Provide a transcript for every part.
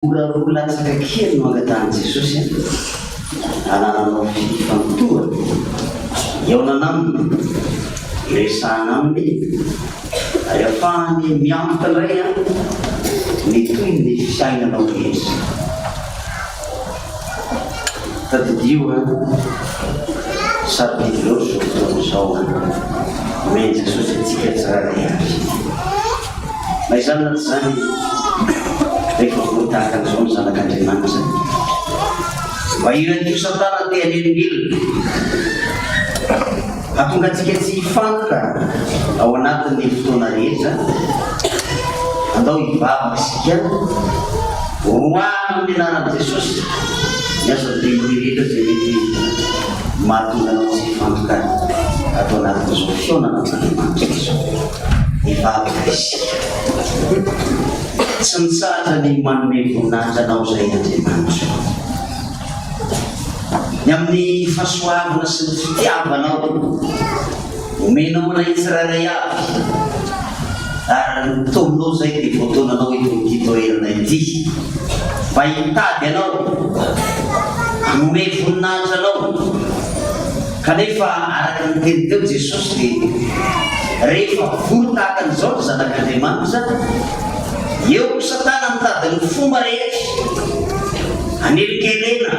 Latsaka kely no angatahany Jesosy anananao fifantoha eonana aminy iresahana aminy ary ahafahany miantoka indray ny toy ny fiainanao rehetra. Tadidio sarobidy loatra zao fotoana izao omeny Jesosy antsika tsiraray avy na izany na tsy zany rehefa voatahaka an'izao ny zanak'Andriamanitra mba io satana te hanelingely hatonga antsika tsy hifantoka ao anatin'ny fotoana rehetra andao hivavaka isika roana amin'ny anaran'i Jesosy miasa devoly rehetra zay mety mahatonga anao tsy hifantoka atao anatin'izao fiaonana n'Andriamanitra izao hivavaka isika tsy mitsahatra ny manome voninahitra anao zay Andriamanitra ny amin'ny fahasoavana sy ny fitiavanao omenao na tsiraray avy ary mitombinao zay dia voatonanao itony toerana ity mba hitady anao hanome voninahitra anao kanefa araka ny teny teo Jesosy dia rehefa vory tahaka an'izao ny zanak'Andriamanitra eo satana mitady ny fomba rehetra hanelikelena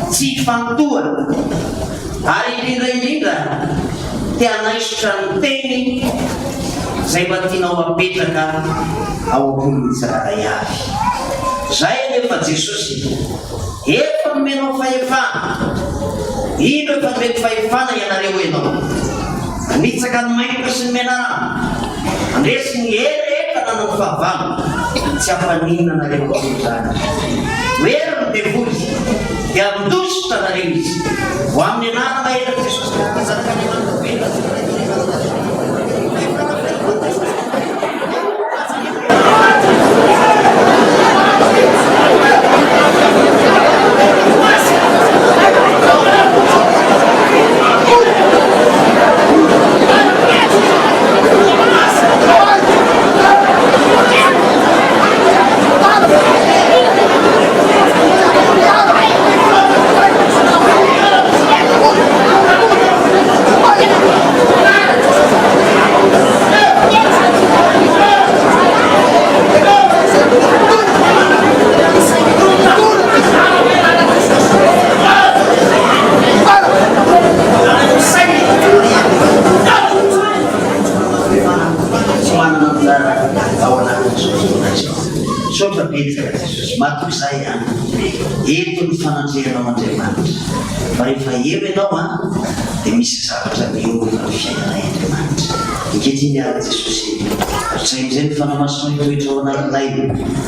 tsy hifantoha ary indrindra te hanaisotra ny teny zay mba tianao apetraka ao ambony tsiraray avy. Zay anefa Jesosy efa nomenao fahefana ino efa mety fahefana ianareo enao anitsaka ny maimbo sy ny menarana andresy ny rehetra nanao fahavalo tsy hampaninana nareo zany oera ny devoly dia ndositra nareo izy ho amin'ny anarana era Jesosy matoky zay eto ny fanandreanao Andriamanitra fa rehefa eo ianao dia misy zavatra miorina ny fiainanay Andriamanitra ankehitriny ary Jesosy zay amizay ny fanamasinao itoetra ao anatinay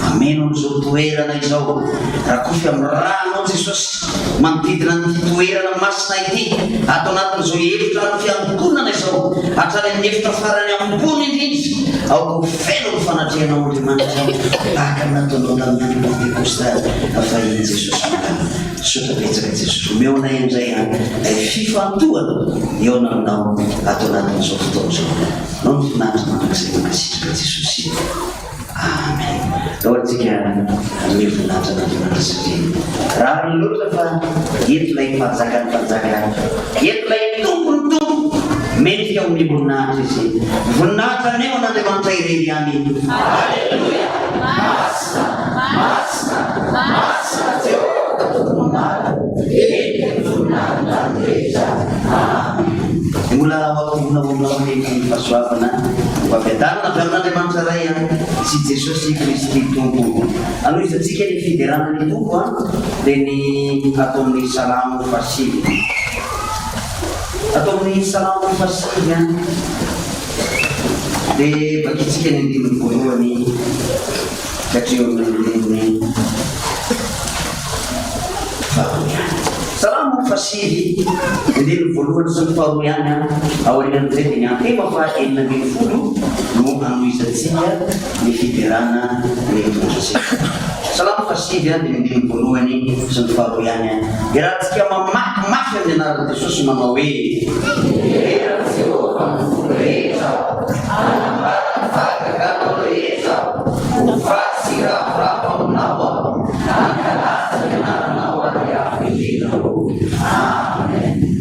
ameno an'izao toerana izao raha kofy amin'ny ranao Jesosy manodidina ny toerana masina ity ato anatin'izao efitra ny fiangonana izao hatrany amin'ny efitra farany ambony indrindra ao feno ny fanandreanao Andriamanitra tahaka nataonao tamin'ny Pentekosta afahiny Jesosy sota betsaka Jesosy omeonay amizay fifantohana eo aminao ato anatin'izao fotoana izao nao ny finaritra manakizay makasitraka Jesosy. Amen. Raha hanome voninahitra n'Andriamanitra satria raha ny loatra fa eto ilay mpanjaka eto ilay tompony mety ao amin'ny voninahitra izy voninahitra aneo n'Andriamanitra irery any. Alleluia. Masina mbola akomonamona amin'ny fahasoavana mbaviadanana avy amin'Andriamanitra ray sy Jesosy Kristy Tompo anoho izatsika ny fideranany Tompo dia ny atao amin'ny salamo fasivy atao amin'ny salamo fasivy dia bakitsika ny andininy voalohany satria amin'ny salamo fasivy andininy voalohany sy ny faharoa ihany aorian'izay dia ny antema fa enina ambin'ny folo no anohizatsika ny fiderana ny tondratsika. Salamo fasivy dia ny andininy voalohany sy ny faharoa ihany dia raha tsika mamaky amin'ny anaran'i Jesosy manao hoe rehetra anambara vagaganao rehetra ho fasy ravoravo aminao Amen.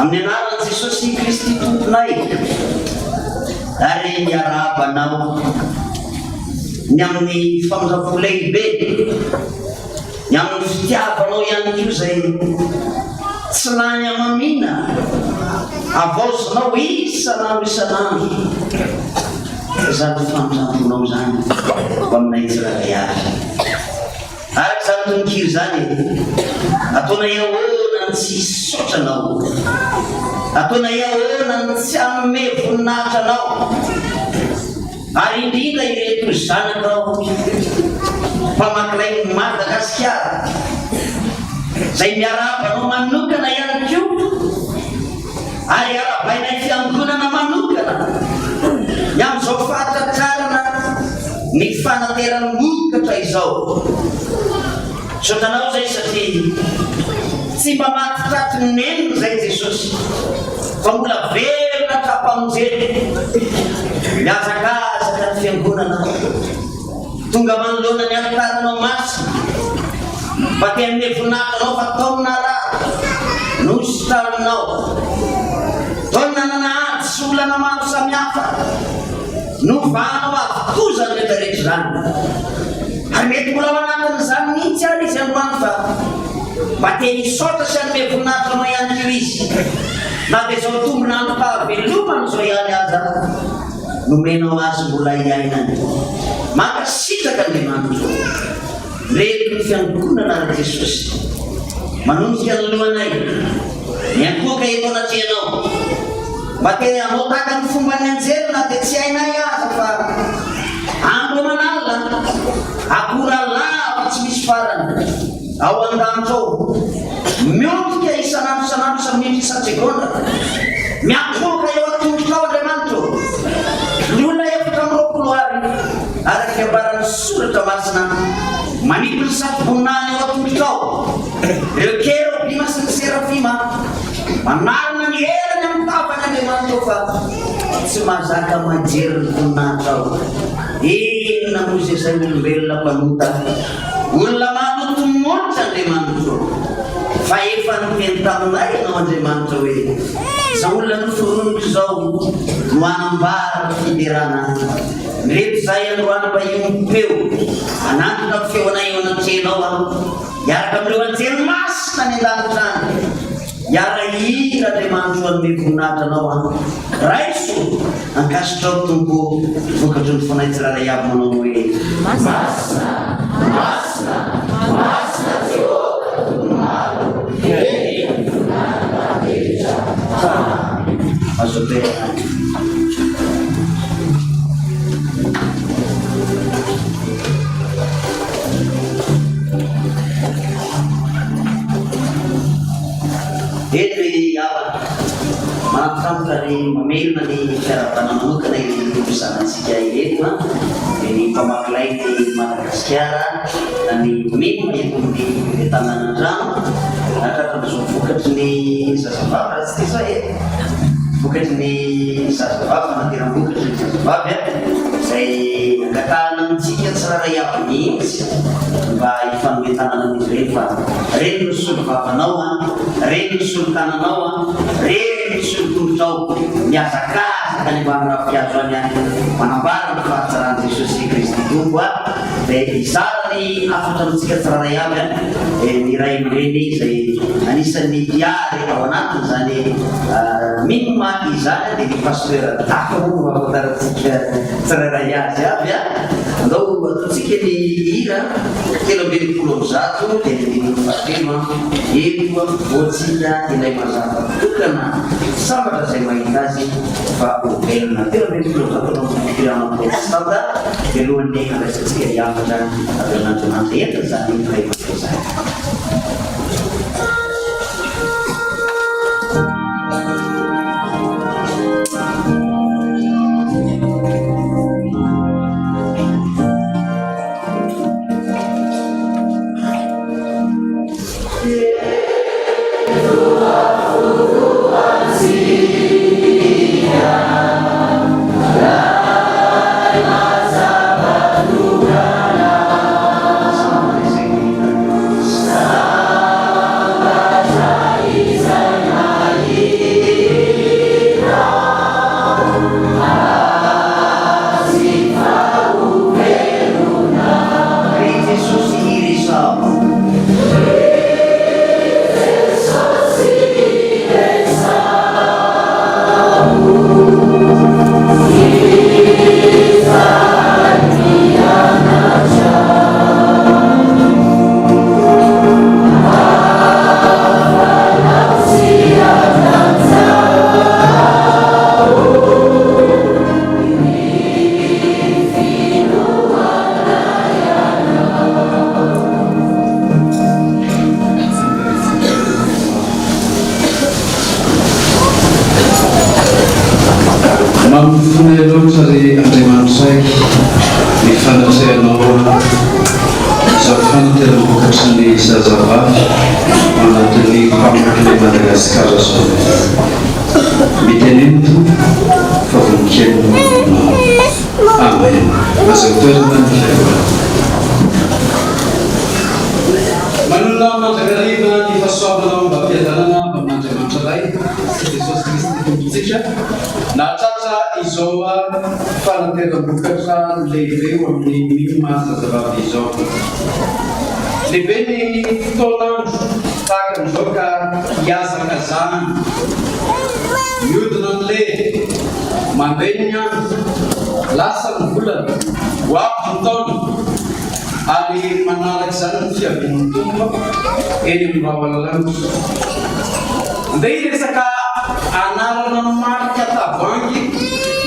Amin'ny anaran'i Jesosy Kristy tomponay, ary miarabanao ny amin'ny famojafo lehibe, ny amin'ny fitiavanao ihany io zay tsy lany amamina, avaozinao isanandro zany famojavonao zany ho aminay tsirairay avy. Ary zany tononkiro zany ataonay ahoana ny tsy sotranao, ataona iahoana ny tsy anome voninahitra anao, ary indrindra ireto zanakao mpamaky lain'ny Madagascar zay miarabanao manokana ihany koa, ary arabainay fiangonana manokana amin'izao fahatakarana ny fanateram-bokatra izao. Sotanao zay satria tsy mba mahatraty neniko zay Jesosy, fa mbola velona trapamonjely miazakazaka ny fiangonana, tonga manoloana ny altaranao masina, mba te hanome voninahitranao fa taona raha nosy taminao, taona nanahady sy olana maro samihafa no vanao avokoa zany rehetrarehetra zany, ary mety mbola manakan'izany mihitsy ary izy androany fa mba te hisaotra sy hanome voninahitranao ihany io izy, na dia zao tombonandro fahavelomany zao ihany aza nomenao azy mbola iainany. Mankasitraka Andriamanitra reto ny fiangonana ara Jesosy manonika ny lohanay miankoka eto anatrianao, mba te anao taka ny fomba ny anjely na dia tsy hainay aza fa andro manala akora lava tsy misy farany ao an-danitra ao, miotika isanandro sa minitra isan-tsegonda, miankoka eo atongotrao Andriamanitra lona efatra amin'ny roapolo ary fiambarany soratra masina manipy ny safi-boninahiny eo atongotrao, ireo kerubima sy ny serafima manarina ny herany amin'ny tapany Andriamanitra fa tsy mahazaka majery ny voninahitra ao. Inona moa izay zay olombelona mpanota, olona manotomolotra Andriamanitra, fa efa niteny taminay ianao Andriamanitra hoe za olona noforoniko zao no anambara ny fiderana, reto zay androany mba iompeo anatona feonay eo anatrenao iaraka amin'ireo anjely masina ny an-danitra any, iara-hira Andriamanitra hanome voninahitra anao raiso ankasitrao tombo vokatry ny fonay tsiraray avy manao hoe masina masina masina azo tena eto ava manampitamoka ny mamelona ny fiarabana manokana izanatsika ireto ny mpamaky lain'ny Madagascar na ny milona eton'ny Taninanandrano natratrana zao vokatry ny zazavavy raha tsy teza vokatry ny zazavavy fanateram-bokatry ny zazavavy zay angatahana amintsika tsiraray avy mihitsy mba hifanometanana an'izy ireny fa reny no solo-vavanao, reny no solo-tananao, reny no solo-tongotrao, miazakazaka ny mba mirafiazo any manambara ny fahatsarany Jesosy Kristy Tompo dia izara ny afatra amintsika tsiraray avy ny ray aman-dreny zay anisan'ny diary ao anatiny zany Mpamaky izany dia ny pasteur daka moa mahafantarantsika tsiraray azy avy andao ataontsika ny hira 3:30 dia ny fatema eto voatsika ilay mazava tokana sambatra zay mahita azy fa ovelona 3:30 anao protestanta dia lohan'ny andraisantsika hiafatra avelon'andriamanitra entana zany ray aman-dreny zany. Sa Mampifonay loatra ry Andriamanitray ny fanatrehanao izao fanateram-bokatry ny zazavavy anatin'ny mpamaky Madagascar zao. Miteneno fa voninkeliny mamonao. Amen. Aza toerana ny fiainana. Manona mandrakariva ny fahasoavanao mba ampiadanana amin'Andriamanitra ray Jesosy Kristy tomponsika nahatratra izao fanateram-bokatra lehibe eo amin'ny mima zazavavy izao. Lehibe ny fotoan'andro tahaka an'izao ka hiazaka zany mihodina an'le mandeha ny andro lasa ny volana ho avy ny taona ary manaraka zany ny fiavian'ny tompo eny amin'ny rahalanitra. Andeha hiresaka anarana ny marika tavoahangy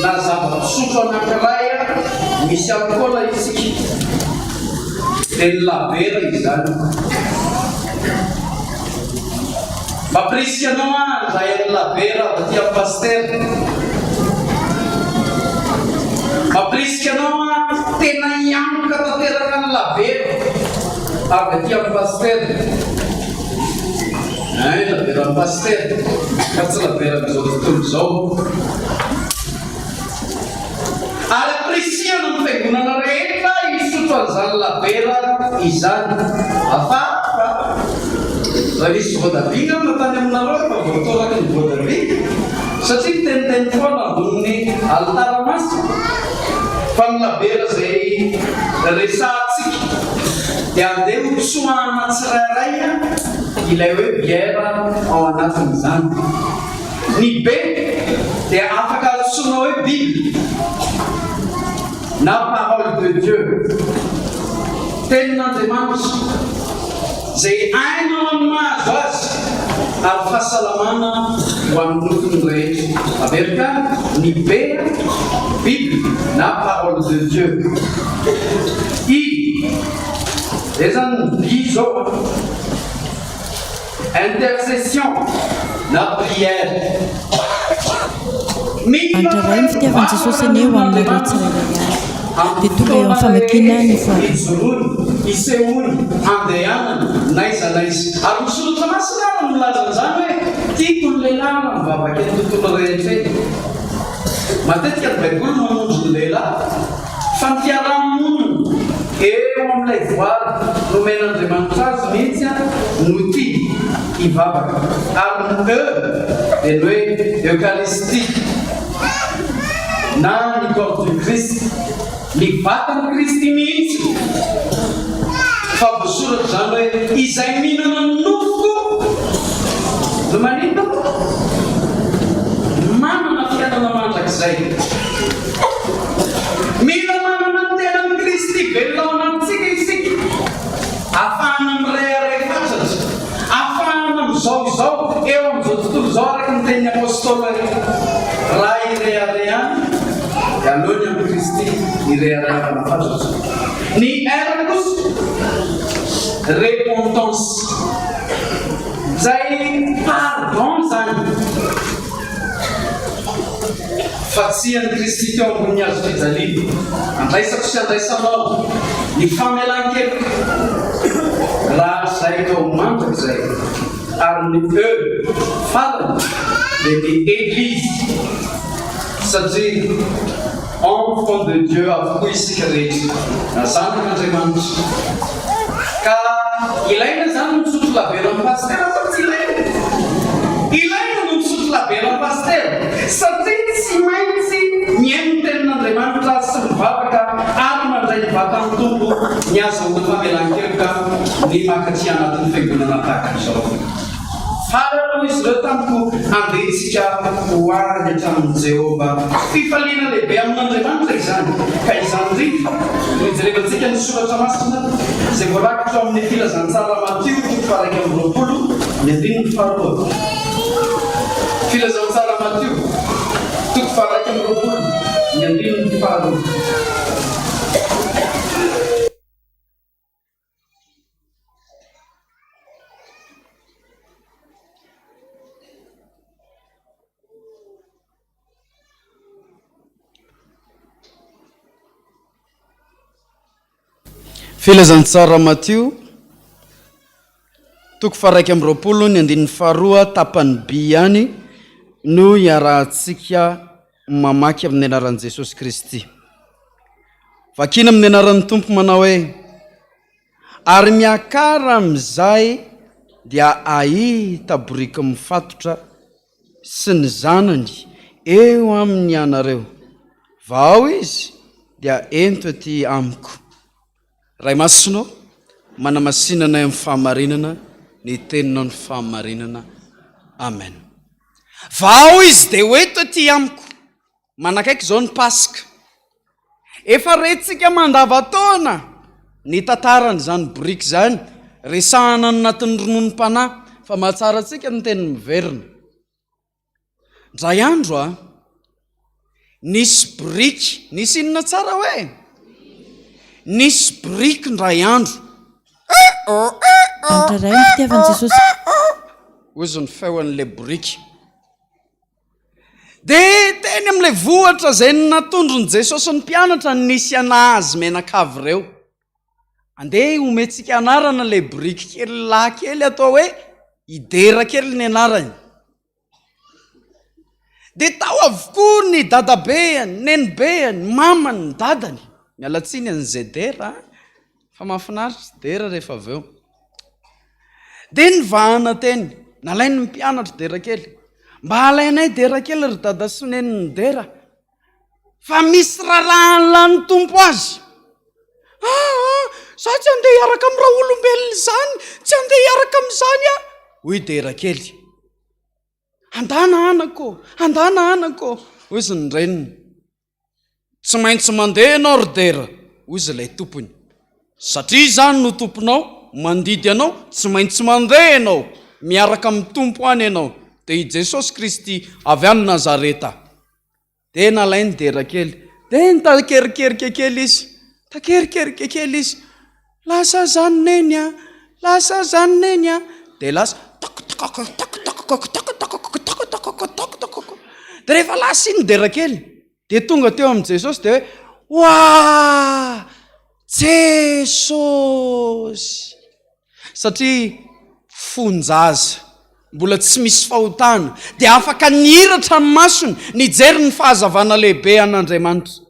na zava-pisotro anankiray misy alcool isika dia ny labera izany. Mampirisika anao indray amin'ny labera avy aty amin'ny paster. Mampirisika anao tena hiantoka tanteraka ny labera avy aty amin'ny paster. Labera amin'ny paster ka tsy labera amin'izao tontolo izao. Ary ampirisihana ny fiangonana rehetra hisotro an'izany labera izany. Afafa raha misy voatabia matany aminareo fa voatoraka ny voatabia satria teniteny foana amboniny alitara masina fa ny labera zay resantsika dia andeha hopisohana tsirairay ilay hoe biera ao anatin'izany. Ny be dia afaka antsoina hoe Bible na parole de Dieu, tenin'Andriamanitra zay ainao amin'ny mahazo azy ary fahasalamana ho amin'ny nofiny rehetra. Averika ny be Bible na parole de Dieu. Dia zany bi zao intercession na prière. Andra ny fitiavan'i Jesosy eny eo amin'ny rehetrarehetra dia tonga eo amin'ny famakiana ny voalohany. Isehoany andehanana naiza naiza. Ary misoratra masina no milaza an'izany hoe tiako ny lehilahy mivavaka ny tontolo rehetra eny. Matetika ny baiboly mamonjy ny lehilahy fa ny fiarahamonina eo amin'ilay voary nomen'Andriamanitra azy mihitsy no tia hivavaka. Ary ny dia ny hoe eucharistie na ny corps du Christ, ny vatan'ny Kristy mihitsy. Fa voasoratra zany hoe izay mihinana ny nofoko no manino manana fiainana mandrakizay. Mila manana ny tenan'ny Kristy velona amintsika isika, ahafahana mirehareha fatratra, ahafahana mizao eo amin'izao tontolo izao araka ny tenin'ny apôstôly raha ireharehana dia aleony amin'ny Kristy ireharehana fatratra. Ny R kosa repentance zay pardon zany. Fatsihan'ny Kristy teo ambony hazo fijaliana andraisako sy andraisanao ny famelan-keloka raha zay tao mantaka zay. Ary ny farany dia ny église satria enfant de Dieu avokoa isika rehetra na zanak'Andriamanitra. Ka ilaina zany no misotro labera amin'ny paster fa tsy ilaina. Ilaina no misotro labera amin'ny paster satria tsy maintsy mihaino ny tenin'Andriamanitra sy mivavaka ary mandray ny vatan'ny tompo ny azahoana famelan-keloka ny makatria anatin'ny fiangonana tahaka izao. Farao izy ireo tamiko andehitsika ho ary hatramin'i Jehova. Fifaliana lehibe amin'Andriamanitra izany. Ka izany ndrindra no ijerevantsika ny soratra masina izay voarakitra ao amin'ny filazantsara Matio 7:20. Filazantsara Matio 7:20. Filazantsara Matio toko 1:22 tapany by any no iarahantsika mamaky amin'ny anaran'i Jesosy Kristy. Vakina amin'ny anaran'ny Tompo manao hoe ary miakara amin'izay dia ahita boriky mifatotra sy ny zanany eo amin'ny anareo. Vao izy dia ento ety amiko. Ray masino manamasinana amin'ny fahamarinana ny teninao ny fahamarinana. Amen. Vao izy dia hoeto ety amiko. Manakaiky zao ny Pasika. Efa retsika mandava-taona ny tantarany zany boriky zany, resahana anatin'ny rononom-panahy, fa mahatsara antsika ny teny miverina. Ndray andro nisy boriky, nisy inona tsara hoe? Nisy boriky ndray andro. Andra ray ny fitiavan'i Jesosy. Ozy ny feon'le boriky. Dia teny amin'le vohatra zay natondron'i Jesosy ny mpianatra nisy anazy menakavy ireo. Andeha omentsika anarana le boriky kely lahy kely atao hoe idera kely ny anarany. Dia tao avokoa ny dadabeany, nenibeany, mamany, ny dadany. Mialatsiny an'izay dera, fa mahafinaritra dera rehefa avy eo. Dia nivahana teny, nalainy ny mpianatra dera kely. Mba alainay dera kely ry dada sy neniny dera. Fa misy rarahany lany tompo azy. Za tsy andeha hiaraka amin'ny raha olombelona izany, tsy andeha hiaraka amin'izany aho. Hoy dera kely. Andana anako. Hoy izy ny reniny. Tsy maintsy mandeha ianao ry dera. Hoy izy ilay tompony. Satria izany no tomponao, mandidy anao, tsy maintsy mandeha ianao, miaraka amin'ny tompo any ianao. Dia i Jesosy Kristy avy any Nazareta. Dia nalainy dera kely. Dia nitakerikeriky kely izy. Takerikeriky kely izy. Lasa zany neny a. Dia lasa dia rehefa lasa iny dera kely, dia tonga teo amin'ny Jesosy dia hoe Wah! Jesosy! Satria fonjaza, mbola tsy misy fahotana, dia afaka nihiratra ny masony, nijery ny fahazavana lehibe an'Andriamanitra.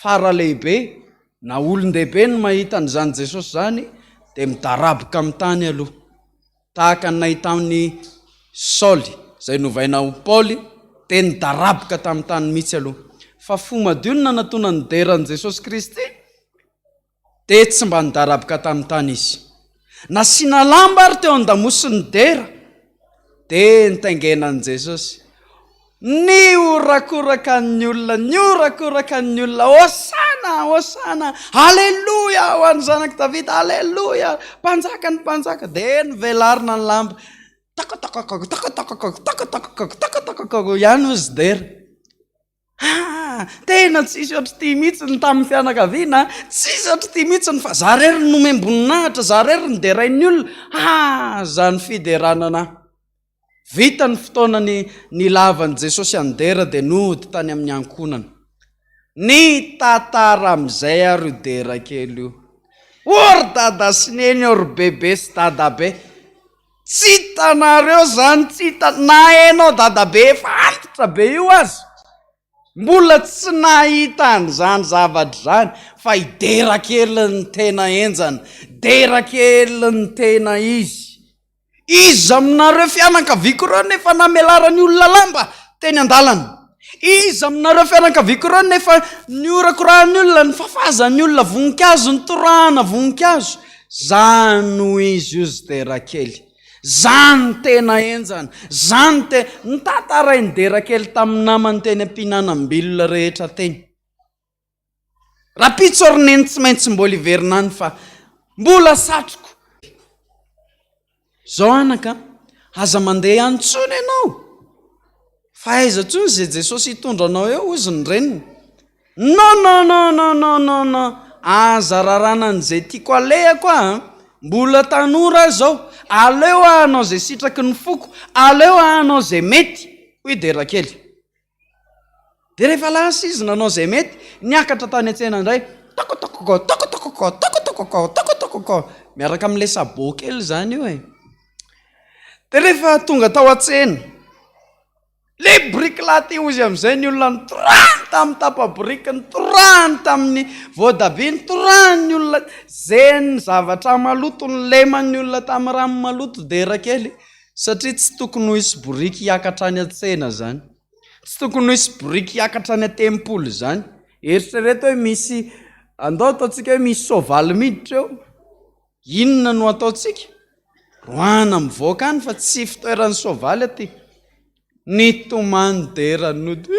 Fara lehibe, na olon-dehibe ny mahita an'izany Jesosy zany, dia midaraboka amin'ny tany aloha. Tahaka ny nahita amin'ny Saoly, izay novaina ho Paoly, dia nidaraboka tamin'ny tany mihitsy aloha. Fa fo madio ny nanatona ny deran'i Jesosy Kristy, dia tsy mba nidaraboka tamin'ny tany izy. Nasiana lamba ary teo an-damosiny dera, dia nitaingenan'i Jesosy. Niorakoraka ny olona, Hosana, Alleluia, ho an'ny zanak'i Davida, Alleluia, mpanjaka ny mpanjaka. Dia nivelarina ny lamba. Ihany izy dera. Tena tsisy ohatry ty mihitsy tamin'ny fianakaviana, tsisy ohatry ty mihitsy fa za rery no membonahitra, za rery ny derain'ny olona. Zany fideranana. Vita ny fotoana ny lavan'i Jesosy andera dia nody tany amin'ny ankonana. Ny tantara amin'izay ary io dera kely io. Ory dada sy neny, ory bebe sy dadabe. Tsy hitanareo zany, tsy na hainao dadabe efa antitra be io azy. Mbola tsy nahita an'izany zavatra zany, fa i dera kely ny tena enjana, dera kely ny tena izy. Izy aminareo fianakaviako ireo nefa namelarany olona lamba teny an-dalana. Izy aminareo fianakaviako ireo nefa niorakorahany olona, ny fafazany olona, voninkazo, ny torahana voninkazo. Zany izy io dera kely. Zany tena enjana. Zany ny tantarainy dera kely tamin'ny namany teny am-pihinanam-bilona rehetra teny. Rapitso ary neny tsy maintsy mbola iverinany fa mbola satroko. Zao anaka, aza mandeha antsony ianao. Fa aiza tsony zay Jesosy hitondra anao eo, izy ny reniny. No. Aza rarana an'izay tiako alehako mbola tanora zao. Aleo anao zay sitraky ny foko, aleo anao zay mety. Hoy dera kely. Dia rehefa lasa izy nanao zay mety, niakatra tany an-tsena indray. miaraka amin'ilay sabô kely zany io e. De rehefa tonga tao an-tsena, le briklaty ozy am'izay ny olona nitorany tamin'ny tapa-briky, nitorany tamin'ny voatabia, nitorany ny olona zay ny zavatra maloto, ny lemany olona tamin'ny rano maloto dera kely, satria tsy tokony ho isy boriky hiakatra any an-tsena zany, tsy tokony ho isy boriky hiakatra any an-tempolo zany. Eritrereto hoe misy andao ataontsika hoe misy soavaly miditra eo, inona no ataontsika? Roana mivoaka any fa tsy fitoeran'ny soavaly aty. Ny tomany dera nody,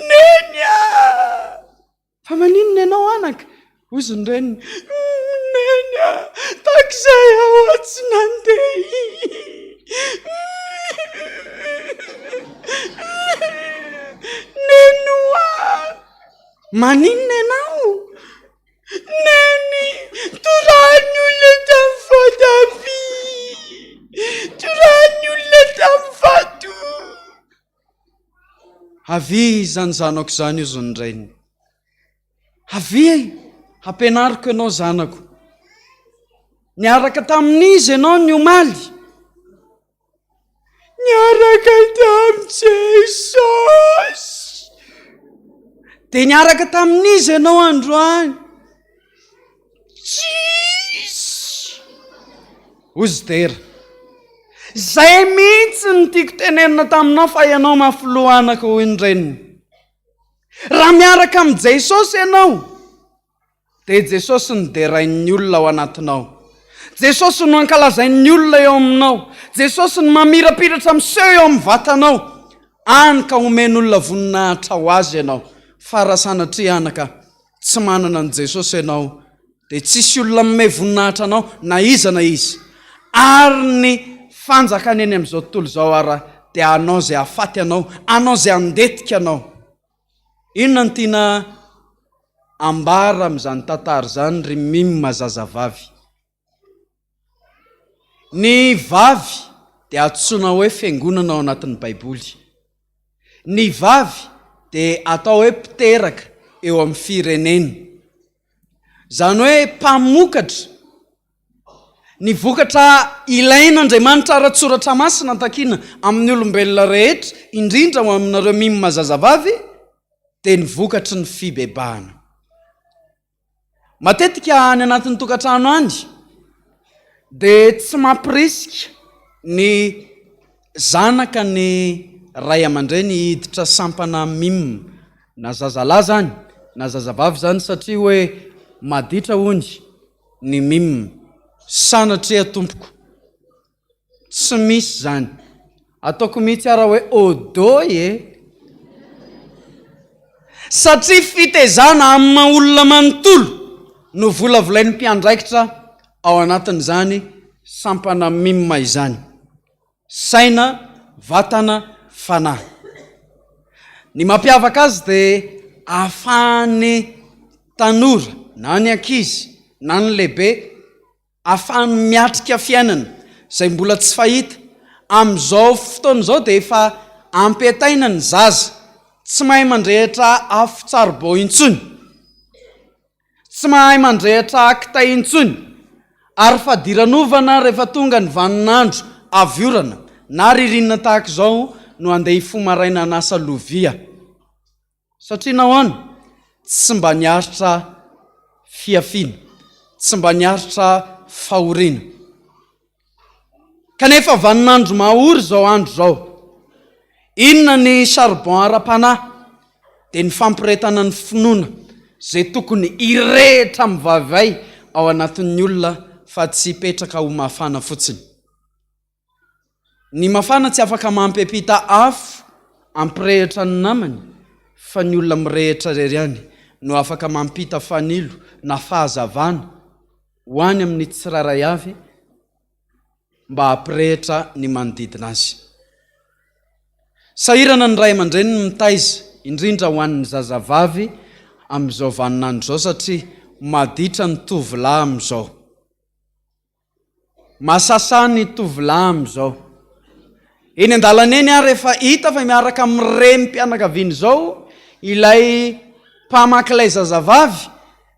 nenya fa maninona ianao anaka? Ozy ny reniny, nenya takizay ao tsy nandeha. Nenoa, maninona ianao? Neny, torany olona tamin'ny Fotoam-pivavahana, torany olona tamin'ny vato. Avy zany zanako zany io zany reniny. Avy hampianariko ianao zanako. Niaraka tamin'izy ianao ny omaly. Niaraka tamin'i Jesosy. De niaraka tamin'izy ianao androany. Ozy dera, zay mihitsy ny tiako tenenina taminao fa ianao mafoloanako hoy ny reniny. Raha miaraka amin'ny Jesosy ianao, de Jesosy ny derain'ny olona ao anatinao. Jesosy no ankalazain'ny olona eo aminao. Jesosy ny mamirapiratra miseho eo amin'ny vatanao. Any ka omen'olona voninahitra ho azy ianao. Fa raha sanatria anaka tsy manana an Jesosy ianao, de tsisy olona mime voninahitra anao na iza na izy. Ary ny fanjakany eny amin'izao tontolo zao ara de anao zay afaty anao, anao zay andetika anao. Inona ny tiana ambara amin'izany tantara zany ry mima zazavavy? Ny vavy de atsoina hoe fiangonana ao anatin'ny Baiboly. Ny vavy de atao hoe mpiteraka eo amin'ny firenena. Zany hoe mpamokatra. Ny vokatra ilain'Andriamanitra ara-tsoratra masina takiana amin'ny olombelona rehetra, indrindra ho aminareo mima zazavavy, de ny vokatry ny fibebahana. Matetika any anatin'ny tokantrano any, de tsy mampirisika ny zanaka ny ray aman-dreny hiditra sampana mima, na zazalahy zany, na zazavavy zany, satria hoe maditra hony ny mima. Sanatria tompoko, tsy misy zany. Ataoko mihitsy ara hoe odoy e. Satria fitezana amin'ny maha olona manontolo no volavolain'ny mpiandraikitra ao anatin'izany sampana mima izany. Saina, vatana, fanahy. Ny mampiavaka azy de ahafahany tanora, na ny ankizy, na ny lehibe, ahafahany miatrika fiainana zay mbola tsy fahita. Amin'izao fotoana izao de efa ampetaina ny zaza, tsy mahay mandrehitra afo tsaribao intsony, tsy mahay mandrehitra akitay intsony, ary fadiranovana rehefa tonga ny vaninandro aviorana na ririnina tahaka izao no andeha hifomaraina anasa lovia. Satria nahoana? Tsy mba niaritra fiafiana, tsy mba niaritra fahoriana. Kanefa vaninandro mahory zao andro zao. Inona ny charbon ara-panahy? De ny fampiretana ny finoana zay tokony irehitra mivavay ao anatin'ny olona, fa tsy petraka ho mafana fotsiny. Ny mafana tsy afaka mampiampita afo ampirehitra ny namany, fa ny olona mirehitra rery any no afaka mampita fanilo na fahazavana ho any amin'ny tsiraray avy mba hampirehitra ny manodidina azy. Sahirana ny ray aman-dreny ny mitaiza, indrindra ho an'ny zazavavy amin'izao vaninandro zao, satria maditra ny tovolahy amin'izao. Masasa ny tovolahy amin'izao. eny an-dalana eny a rehefa hita fa miaraka amin'ireny mpianakaviany zao ilay mpamaky ilay zazavavy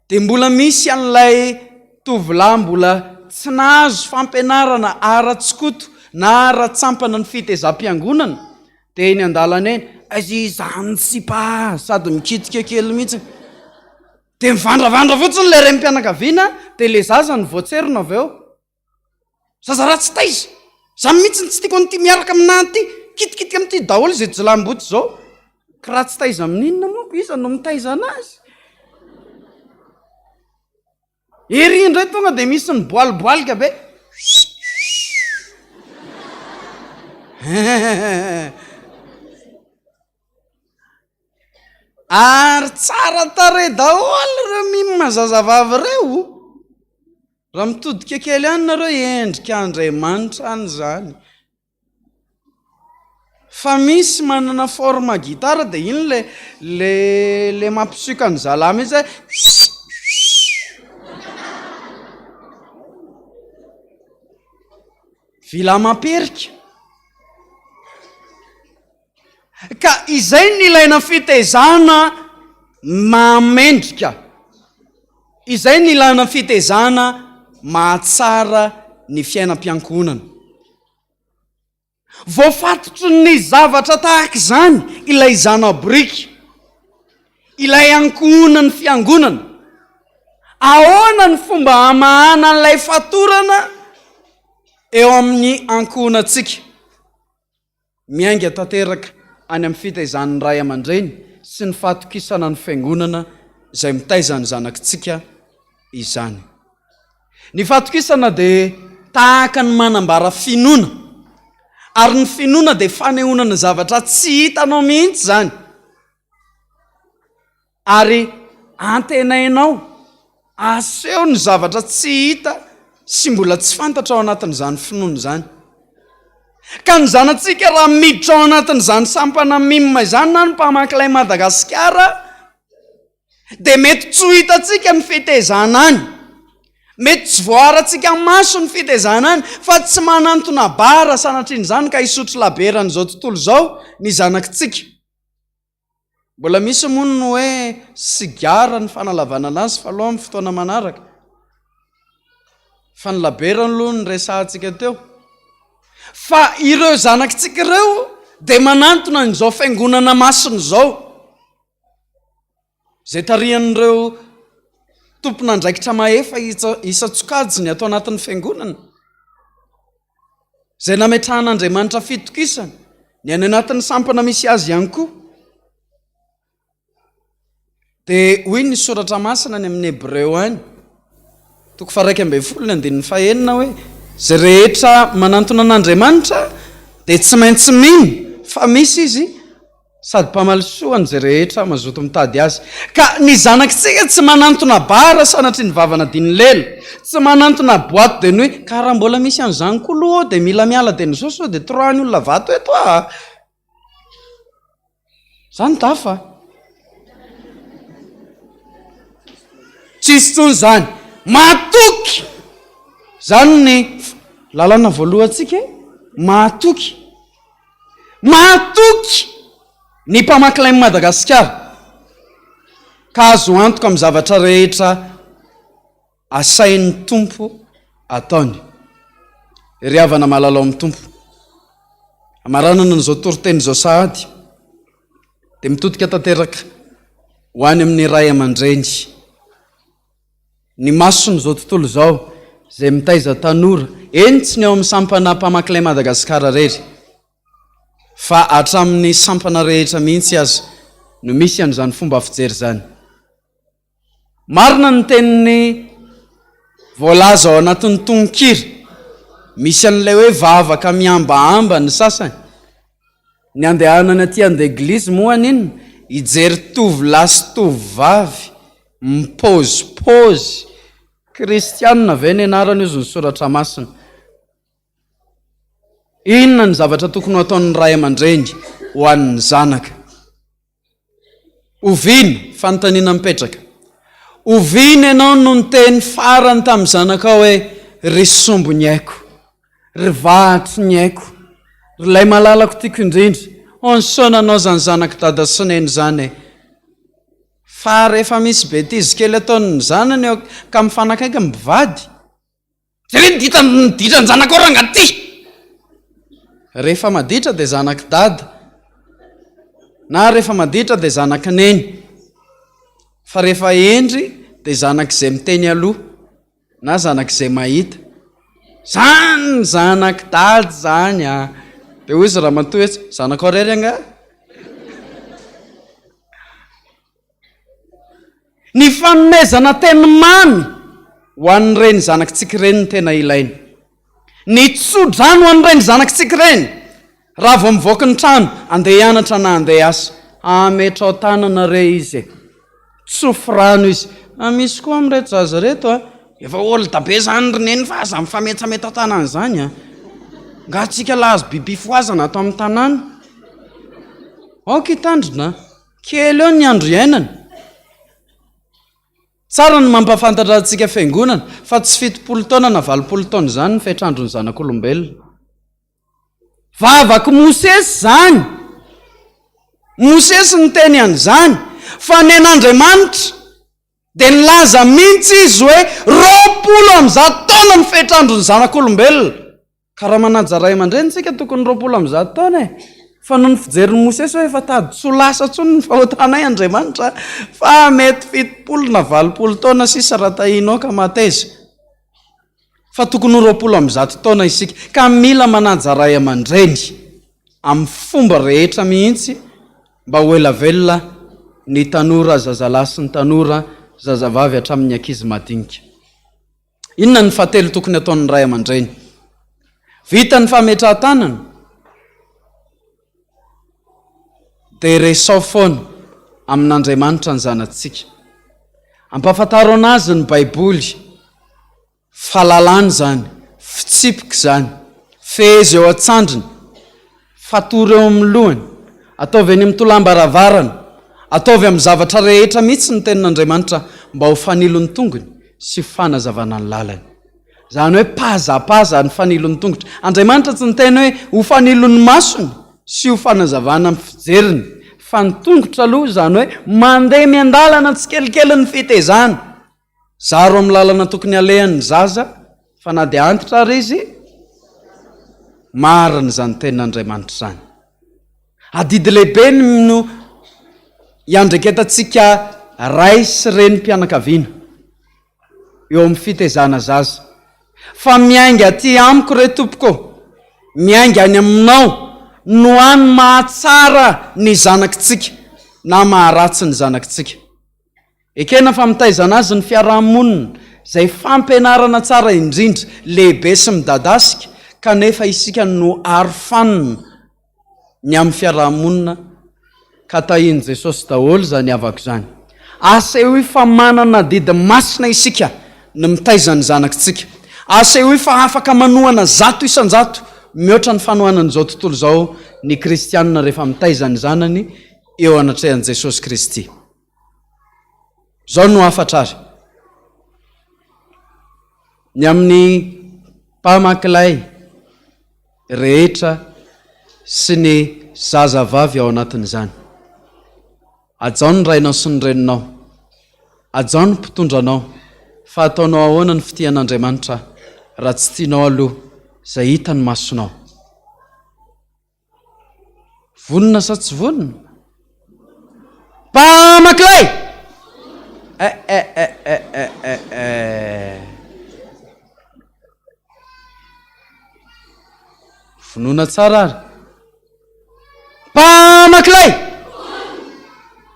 dia mbola misy an'ilay tovolahy mbola tsy nahazo fampianarana ara-tsikoto na ara-tsampana ny fitezam-piangonana dia eny an-dalana eny azy izany sipa sady mikitika kely mihitsy dia mivandravandra fotsiny ilay reny mpianakaviana dia le zaza ny voatserina avy eo zaza raha tsy taiza za mihitsy tsy tiako an'ity miaraka aminahy ty kitikitika amin'ity daholo zay jilamboty zao ka raha tsy taiza amin'inona moko iza no mitaiza anazy ery indray tonga dia misy ny boaliboalika be ary tsara tare daholo ireo mimma zazavavy reo raha mitodika kely any nareo endrika Andriamanitra any zany fa misy manana forma gitara dia iny le mampisoka ny zalama izy vila maperika ka izay ny ilaina fitezana mamendrika izay ny ilaina fitezana mahatsara ny fiainam-piankonana voafatotry ny zavatra tahaka izany ilay zana-borika ilay ankonana ny fiangonana ahoana ny fomba hamahana an'ilay fatorana eo amin'ny ankonantsika miainga tanteraka any amin'ny fitezan'ny ray aman-dreny sy ny fahatokisana ny fiangonana izay mitaizany zanakitsika izany ny fahatokisana dia tahaka ny manambara finoana ary ny finoana dia fanehoana zavatra tsy hitanao mihitsy zany ary antenainao aseho ny zavatra tsy hita sy mbola tsy fantatra ao anatin'izany finoana zany ka ny zanatsika raha miditra ao anatin'izany sampana mimma izany na ny mpamakilay Madagascar dia mety tsy ho hitatsika ny fitezana any mety tsy voaratsika maso ny fitezana any fa tsy manantona bara sanatriny zany ka hisotro laberan'izao tontolo zao ny zanakitsika mbola misy mono no hoe sigara ny fanalavana anazy fa aloha amin'ny fotoana manaraka fa ny laberany aloha ny resahantsika teo fa ireo zanakitsika ireo dia manantona n'izao fiangonana masina zao zay tarihan'ireo tompona andraikitra mahefa isa-tsokajiny atao anatin'ny fiangonana zay nametrahan'Andriamanitra fitokisana ny any anatin'ny sampana misy azy ihany koa dia hoy ny soratra masina ny amin'ny Hebreo any 1:12 hoe zay rehetra manantona an'Andriamanitra dia tsy maintsy mino fa misy izy sady mpamalisoany zay rehetra mazoto mitady azy ka ny zanakitsika tsy manantona bara sanatry ny vavana diny lela tsy manantona boaty dia ny hoe ka raha mbola misy an'izany koa loha dia mila miala dia nysoso dia troany olona vato eto zany dafa tsisy tsony zany mahatoky zany ny lalàna voalohantsika mahatoky ny mpamakilay Madagascar ka azo antoka amin'ny zavatra rehetra asain'ny tompo ataony ry havana malalao amin'ny tompo amaranana n'izao toriteny zao sahady dia mitodika tanteraka ho any amin'ny ray aman-dreny ny masony zao tontolo zao zay mitaiza tanora eny tsy ny ao amin'ny sampana mpamakilay Madagascar rery fa hatramin'ny sampana rehetra mihitsy azy no misy an'izany fomba fijery zany marina ny teniny voalaza ao anatin'ny tononkira misy an'ilay hoe vavaka miambaamba ny sasany ny andehanana aty an-deglizy moany iny hijery tovolahy sy tovovavy mipôzipôzy kristianina ve ny anarana izy ny soratra masina inona ny zavatra tokony ho ataon'ny ray aman-dreny ho an'ny zanaka ovina fanontaniana mipetraka ovina ianao no ny teny farany tamin'ny zanaka hoe ry sombo ny aiko ry vahatry ny aiko lay malalako tiako indrindra onsonanao zany zanaky dada sineny zany fa rehefa misy betizy kely ataony zanany eo ka mifanakaiky mivady ditany zanako rangaty rehefa maditra dia zanaky dada na rehefa maditra dia zanaky neny fa rehefa endry dia zanak'izay miteny aloha na zanak'izay mahita zany zanaky dada zany dia hoy izy raha matoy etsy zanako rery anga ny fanomezana teny mamy ho an'ireny zanakitsika ireny ny tena ilaina ny tsodrano ho an'ireny zanakitsika ireny raha vao mivoaka ny trano andeha hianatra na andeha asa ametra ao tanana re izy tsofirano izy misy koa amin'reto zaza reto efa olda be zany roneny fa aza mifametsameta ao tanana zany nga tsika lahazo biby foazana atao amin'ny tanàna aoka hitandrina kely eo ny andro iainana tsara ny mampafantatra antsika fiangonana fa tsy 70 taona na 80 taona zany ny fetrandro ny zanak'olombelona vavaky mosesy zany mosesy ny teny an'izany fa ny an'Andriamanitra dia nilaza mihitsy izy hoe 20 taona ny fetrandro ny zanak'olombelona ka raha manajaray aman-drenitsika tokony 20 taona fa noho ny fijerin'ny mosesy hoe efa tady tsolasa tsony ny fahotanay Andriamanitra fa mety 70 na 80 taona sisa raha tahinao ka mateza fa tokony 20 taona isika ka mila manajaray aman-dreny amin'ny fomba rehetra mihitsy mba ho elavelona ny tanora zazalahy sy ny tanora zazavavy hatramin'ny ankizy madinika inona ny fahatelo tokony ataon'ny ray aman-dreny vita ny fametrahan-tanana dia resao foana amin'Andriamanitra ny zanatsika ampafantaro anazy ny baiboly fahalalana zany fitsipika zany fezy eo an-tsandriny fatory eo amin'ny lohany ataovy any amin'ny tolambaravarana ataovy amin'ny zavatra rehetra mihitsy ny tenin'Andriamanitra mba ho fanilony tongony sy fanazavana ny lalany zany hoe pazapaza ny fanilony tongotra Andriamanitra tsy ny teny hoe ho fanilony masony sy ho fanazavana amin'ny fijeriny fa ny tongotra aloha zany hoe mandeha miandalana tsy kelikely ny fitezana zaro amin'ny lalana tokony alehan'ny zaza fa na dia antitra ary izy marina zany tenin'Andriamanitra zany adidy lehibe no iandreketantsika ray sy reny mpianakaviana eo amin'ny fitezana zaza fa miainga aty amiko re tompoko miainga any aminao no any mahatsara ny zanakitsika na maharatsy ny zanakitsika ekena fa mitaizana azy ny fiarahamonina izay fampianarana tsara indrindra lehibe sy midadasika kanefa isika no arofanina ny amin'ny fiarahamonina ka tahiny Jesosy daholo zany avako zany asa eo fa manana didy masina isika ny mitaizany zanakitsika asa eo fa afaka manohana 100 isan-jato mihoatra ny fanohanan'izao tontolo izao ny kristianina rehefa mitaizany zanany eo anatrehan'i Jesosy Kristy zao no afatrary ny amin'ny mpamakilay rehetra sy ny zazavavy ao anatin'izany ajao ny rainao sy ny reninao ajao ny mpitondranao fa ataonao ahoana ny fitian'Andriamanitra raha tsy tianao aloha izay hita ny masonao vonina sa tsy vonina mpamakilay vonoina tsara ary mpamakilay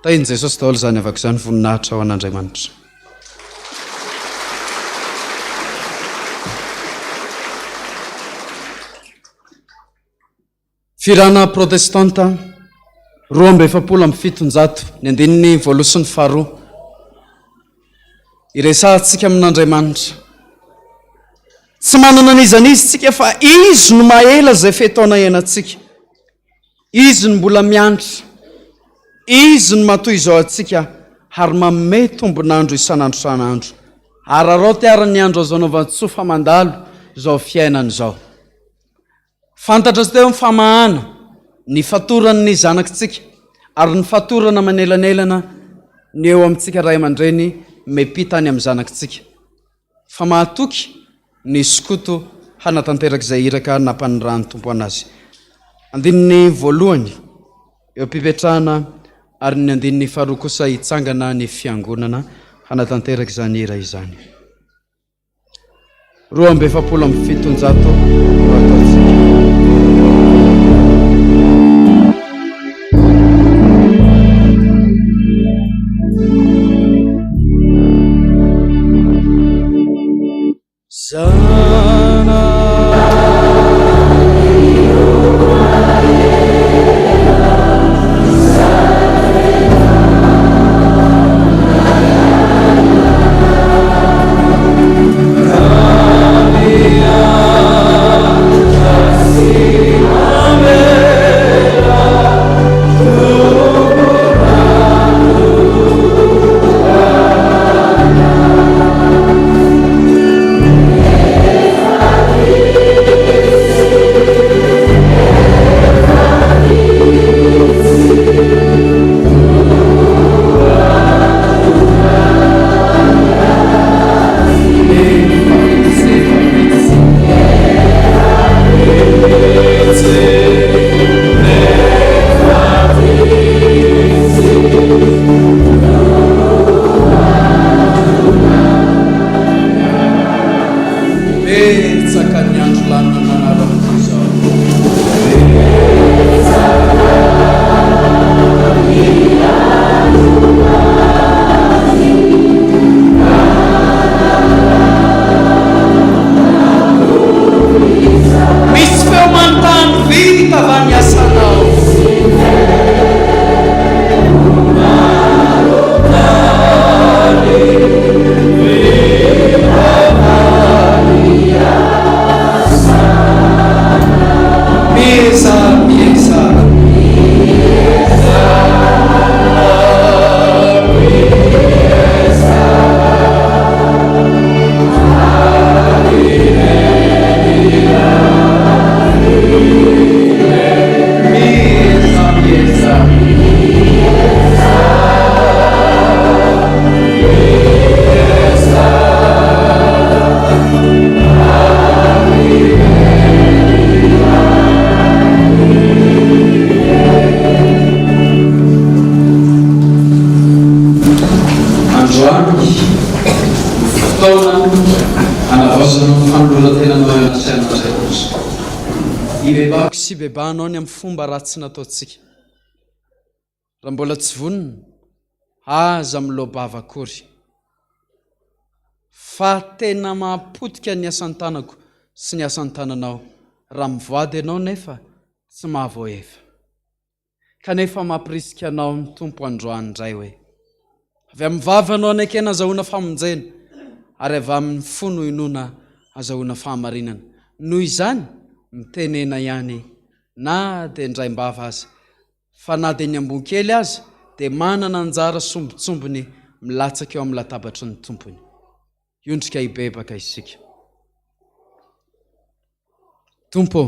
tahiny Jesosy daholo zany avako izany voninahitra ho an'Andriamanitra firana protestanta 277 ny andininy voalohany sy ny faharoa iresahantsika amin'Andriamanitra tsy manana n'izany izy tsika fa izy no mahela zay fetaona iainantsika izy no mbola miantra izy no matoy izao atsika ary manome tombonandro isan'andro san'andro ary arao tiara ny andro azo anaovan'ny tsofa mandalo izao fiainana izao fantatra azy teo famahana ny fatorany zanakitsika ary ny fatorana manelanelana ny eo amintsika ray aman-dreny mepitany amin'ny zanakitsika fa mahatoky ny sokoto hanatanteraka izay iraka nampanirany tompo anazy. Andininy voalohany eo ampipetrahana ary ny andininy faharoa kosa hitsangana ny fiangonana hanatanteraka izany ira izany. 2:700 sy bebanao ny amin'ny fomba ratsy nataotsika raha mbola tsy vonina aza milobava akory fa tena mahapotika ny asan-tanako sy ny asan-tananao raha mivoady ianao nefa tsy mahavoefa kanefa mampirisika anao ny tompo androany indray hoe avy amin'ny vavanao anekena azahoana famonjena ary avy amin'ny fono inona azahoana fahamarinana noho izany mitenena ihany na dia indraimbava aza fa na dia ny ambon-kely aza dia manana anjara sombitsombony milatsaka eo amin'ny latabatry ny tompony. Iondrika hibebaka isika. Tompo,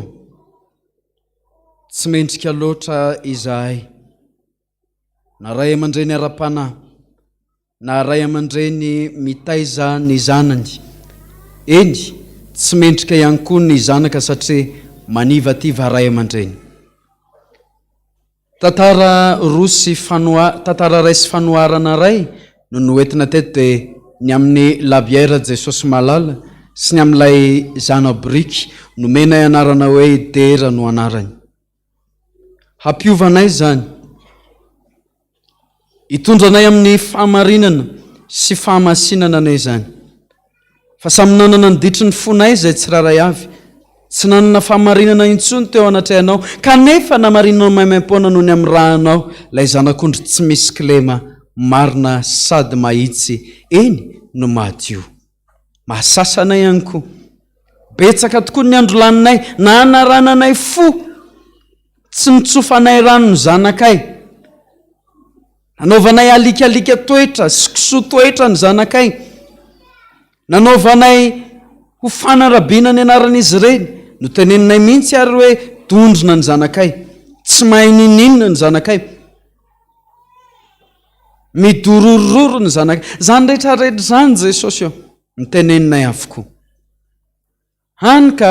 tsy mendrika loatra izahay na ray aman-dreny ara-panahy na ray aman-dreny mitaiza ny zanany. Eny, tsy mendrika ihany koa ny zanaka satria manivativa ray aman-dreny. Tantara raisy fanoharana ray no noentina teto dia ny amin'ny labiera Jesosy malala sy ny amin'ilay zana-briky nomena anarana hoe dera no anarany. Hampiovanay zany, hitondranay amin'ny fahamarinana sy fahamasinana anay zany. Fa samy nanana ny ditry ny fonay izay tsiraray avy, tsy nanana fahamarinana intsony teo anatrehanao, kanefa namarinanao maimaim-poana noho ny amin'ny rahanao, lay zanak'ondry tsy misy kilema, marina sady mahitsy, eny no madio. Mahasasanay ihany koa. Betsaka tokoa ny andro laninay, na anarananay fo, tsy nitsofanay rano ny zanakay. Nanaovanay alikalika toetra, sy kisoa toetra ny zanakay. Nanaovanay ho fanarabiana ny anaran'izy ireny, no teneninay mihitsy ary hoe dondrona ny zanakay, tsy mahay nininona ny zanakay, midorororo ny zanakay. Zany rehetrarehetra zany Jesosy eo niteneninay avokoa. Hany ka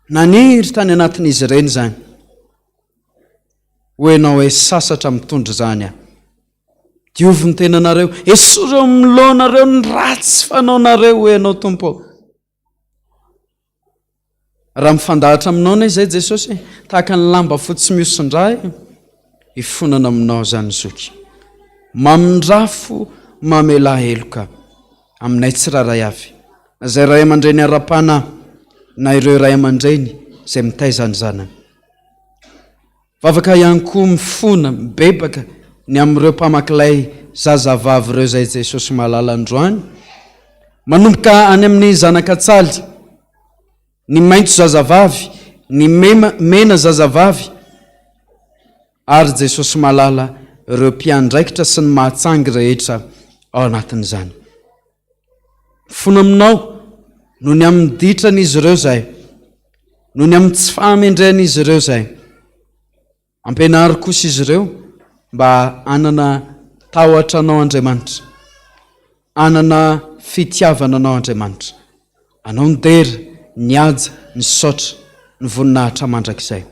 naniry tany anatin'izy ireny zany hoenao hoe sasatra mitondra zany aho. Diovy ny tenanareo, esoreo milonareo ny ratsy fanaonareo hoenao tompo. Raha mifandahatra aminao na izay Jesosy, tahaka ny lamba fotsy miosindray ifonana aminao zany zoky. Mamindrafo mamela heloka aminay tsiraray avy. Zay ray aman-dreny ara-pana na ireo ray aman-dreny zay mitaizany zanany. Vavaka ihany koa mifona, mibebaka ny amin'ireo mpamakilay zazavavy ireo zay Jesosy malala androany, manomboka any amin'ny zanakatsaly, ny maitso zazavavy, ny mena zazavavy, ary Jesosy malala ireo mpiandraikitra sy ny mahatsangy rehetra ao anatin'izany. Fona aminao no ny amin'ny ditran'izy ireo zay, no ny amin'ny tsy fahamendrehan'izy ireo zay. Ampianary kosa izy ireo mba anana tahotra anao Andriamanitra, anana fitiavana anao Andriamanitra, anao ny dera, ny aja, ny saotra, ny voninahitra mandrakizay.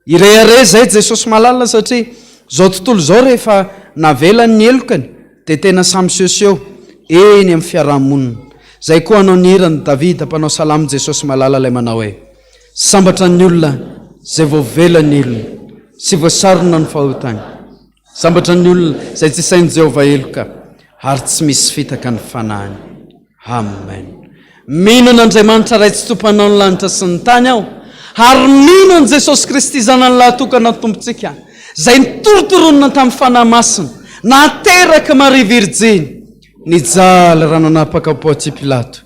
Irehare zay Jesosy malala satria zao tontolo zao rehefa navelany ny elokany dia tena samyseoseo eny amin'ny fiarahamonina. Zay koa anao ny hirany Davida mpanao salamo Jesosy malala ilay manao hoe: sambatra ny olona zay voavelany olona sy voasarona ny fahotany, sambatra ny olona zay tsy sain'i Jehovah eloka ary tsy misy fitaka ny fanahiny. Amen. Mino n'Andriamanitra ray tsy tompanao ny lanitra sy ny tany aho, ary mino an' Jesosy Kristy zanany lahatokana tompontsika, zay nitorotoronina tamin'ny fanahy masina, nateraka Maria Virjiny, nijaly raha nanapaka Paoty Pilato,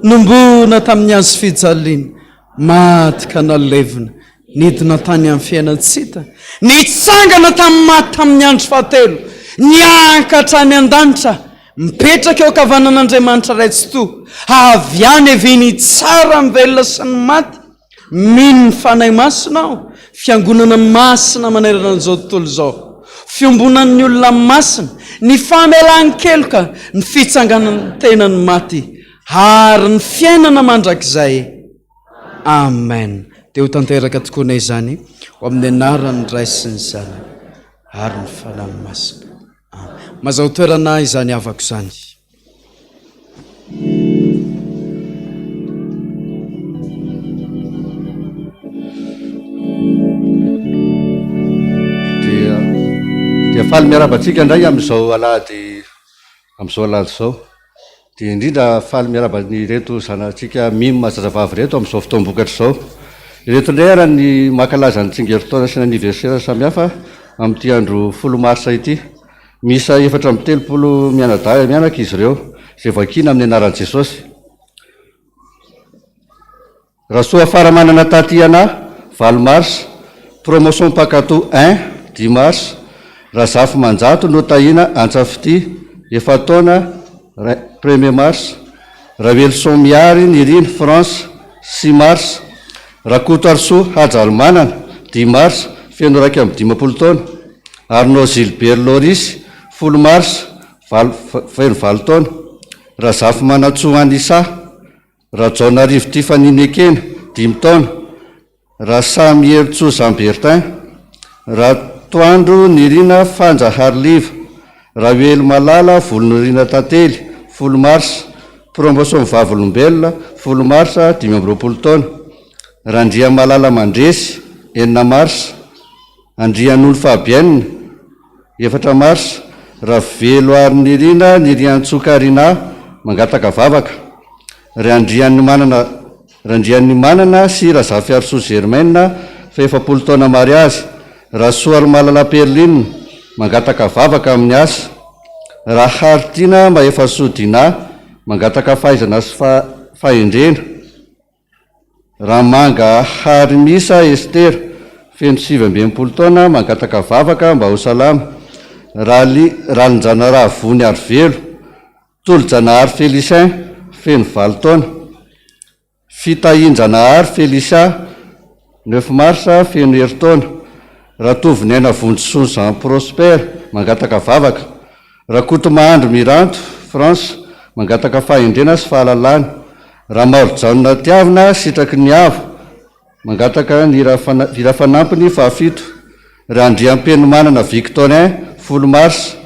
nombona tamin'ny hazo fijaliana, maty ka nalevina, nidina tany amin'ny fiainatsita, nitsangana tamin'ny maty tamin'ny andro fahatelo, niankatra any an-danitra, mipetraka eo kavanan'Andriamanitra ray tsy to, avy any eviny tsara mivelona sy ny maty. Mino ny fanahy masina aho, fiangonana masina manerana an'izao tontolo zao, fiombonan'ny olona masina, ny famelan-keloka, ny fitsanganan'ny tenany maty, ary ny fiainana mandrakizay. Amen. Dia ho tanteraka tokoa nay zany ho amin'ny anaran'ny Ray sy ny Zanany ary ny fanahy masina. Mazao toerana izany avako zany. Dia faly miarabantsika indray amin'izao alahady izao. Dia indrindra faly miarabany reto zanatsika mima zazavavy reto amin'izao fotoam-bokatra izao. Ireto indray ara ny mankalaza ny tsingeritaona sy ny aniversera samihafa amin'ity andro 10 marsa ity. Misa 430 mianaka izy ireo, izay vakina amin'ny anaran'i Jesosy. Rasoa faramanana tatiana 20 mars, promotion Pakato 1 10 mars, Razafy Manjato notahina Antsafity 7 taona 1er mars, Ravelson Miary Niriny France 6 mars, Rakoto Arso Hajalmanana 10 mars feno raiky amin'ny 15 taona, Arnaud Gilbert Loris 10 mars feno 20 taona, Razafy Manatso Anisa, Rajaona Rivo Tiffany Nekena 10 taona, Rasamy Eltso Jean-Bertin, Ratoandro Nirina Fanjahariliva, Ravelo Malala Volonirina Tantely 10 mars, promotion Vavolombelona 10 mars 20 taona, Randria Malala Mandresy 9 mars, Andrian'olo Fabienne 4 mars, Ravelo Arnirina Niriantsokarina mangataka vavaka, Randrian'ny Manana sy Razafy Arso Germaine 70 taona mariazy, Rasoal Malala Perline mangataka vavaka amin'ny asa, Rahartina Mahefasodina mangataka fahaizana sy fahendrena, Ramanga Harimisa Ester feno 70 taona mangataka vavaka mba ho salama, Ralinjanara Vony Arivelo, Toljanahary Félicien feno 20 taona, Fitahinjanahary Felicia 9 marsa feno heritaona. Ratovinena Vonjisony Jean Prosper mangataka vavaka. Rakotomahandro Miranto France mangataka fahendrena sy fahalalana. Ramarojanona Tiavina sitraky ny avo mangataka ny virafanampiny fahafito. Randriam-penomanana Victorin 10 marsa.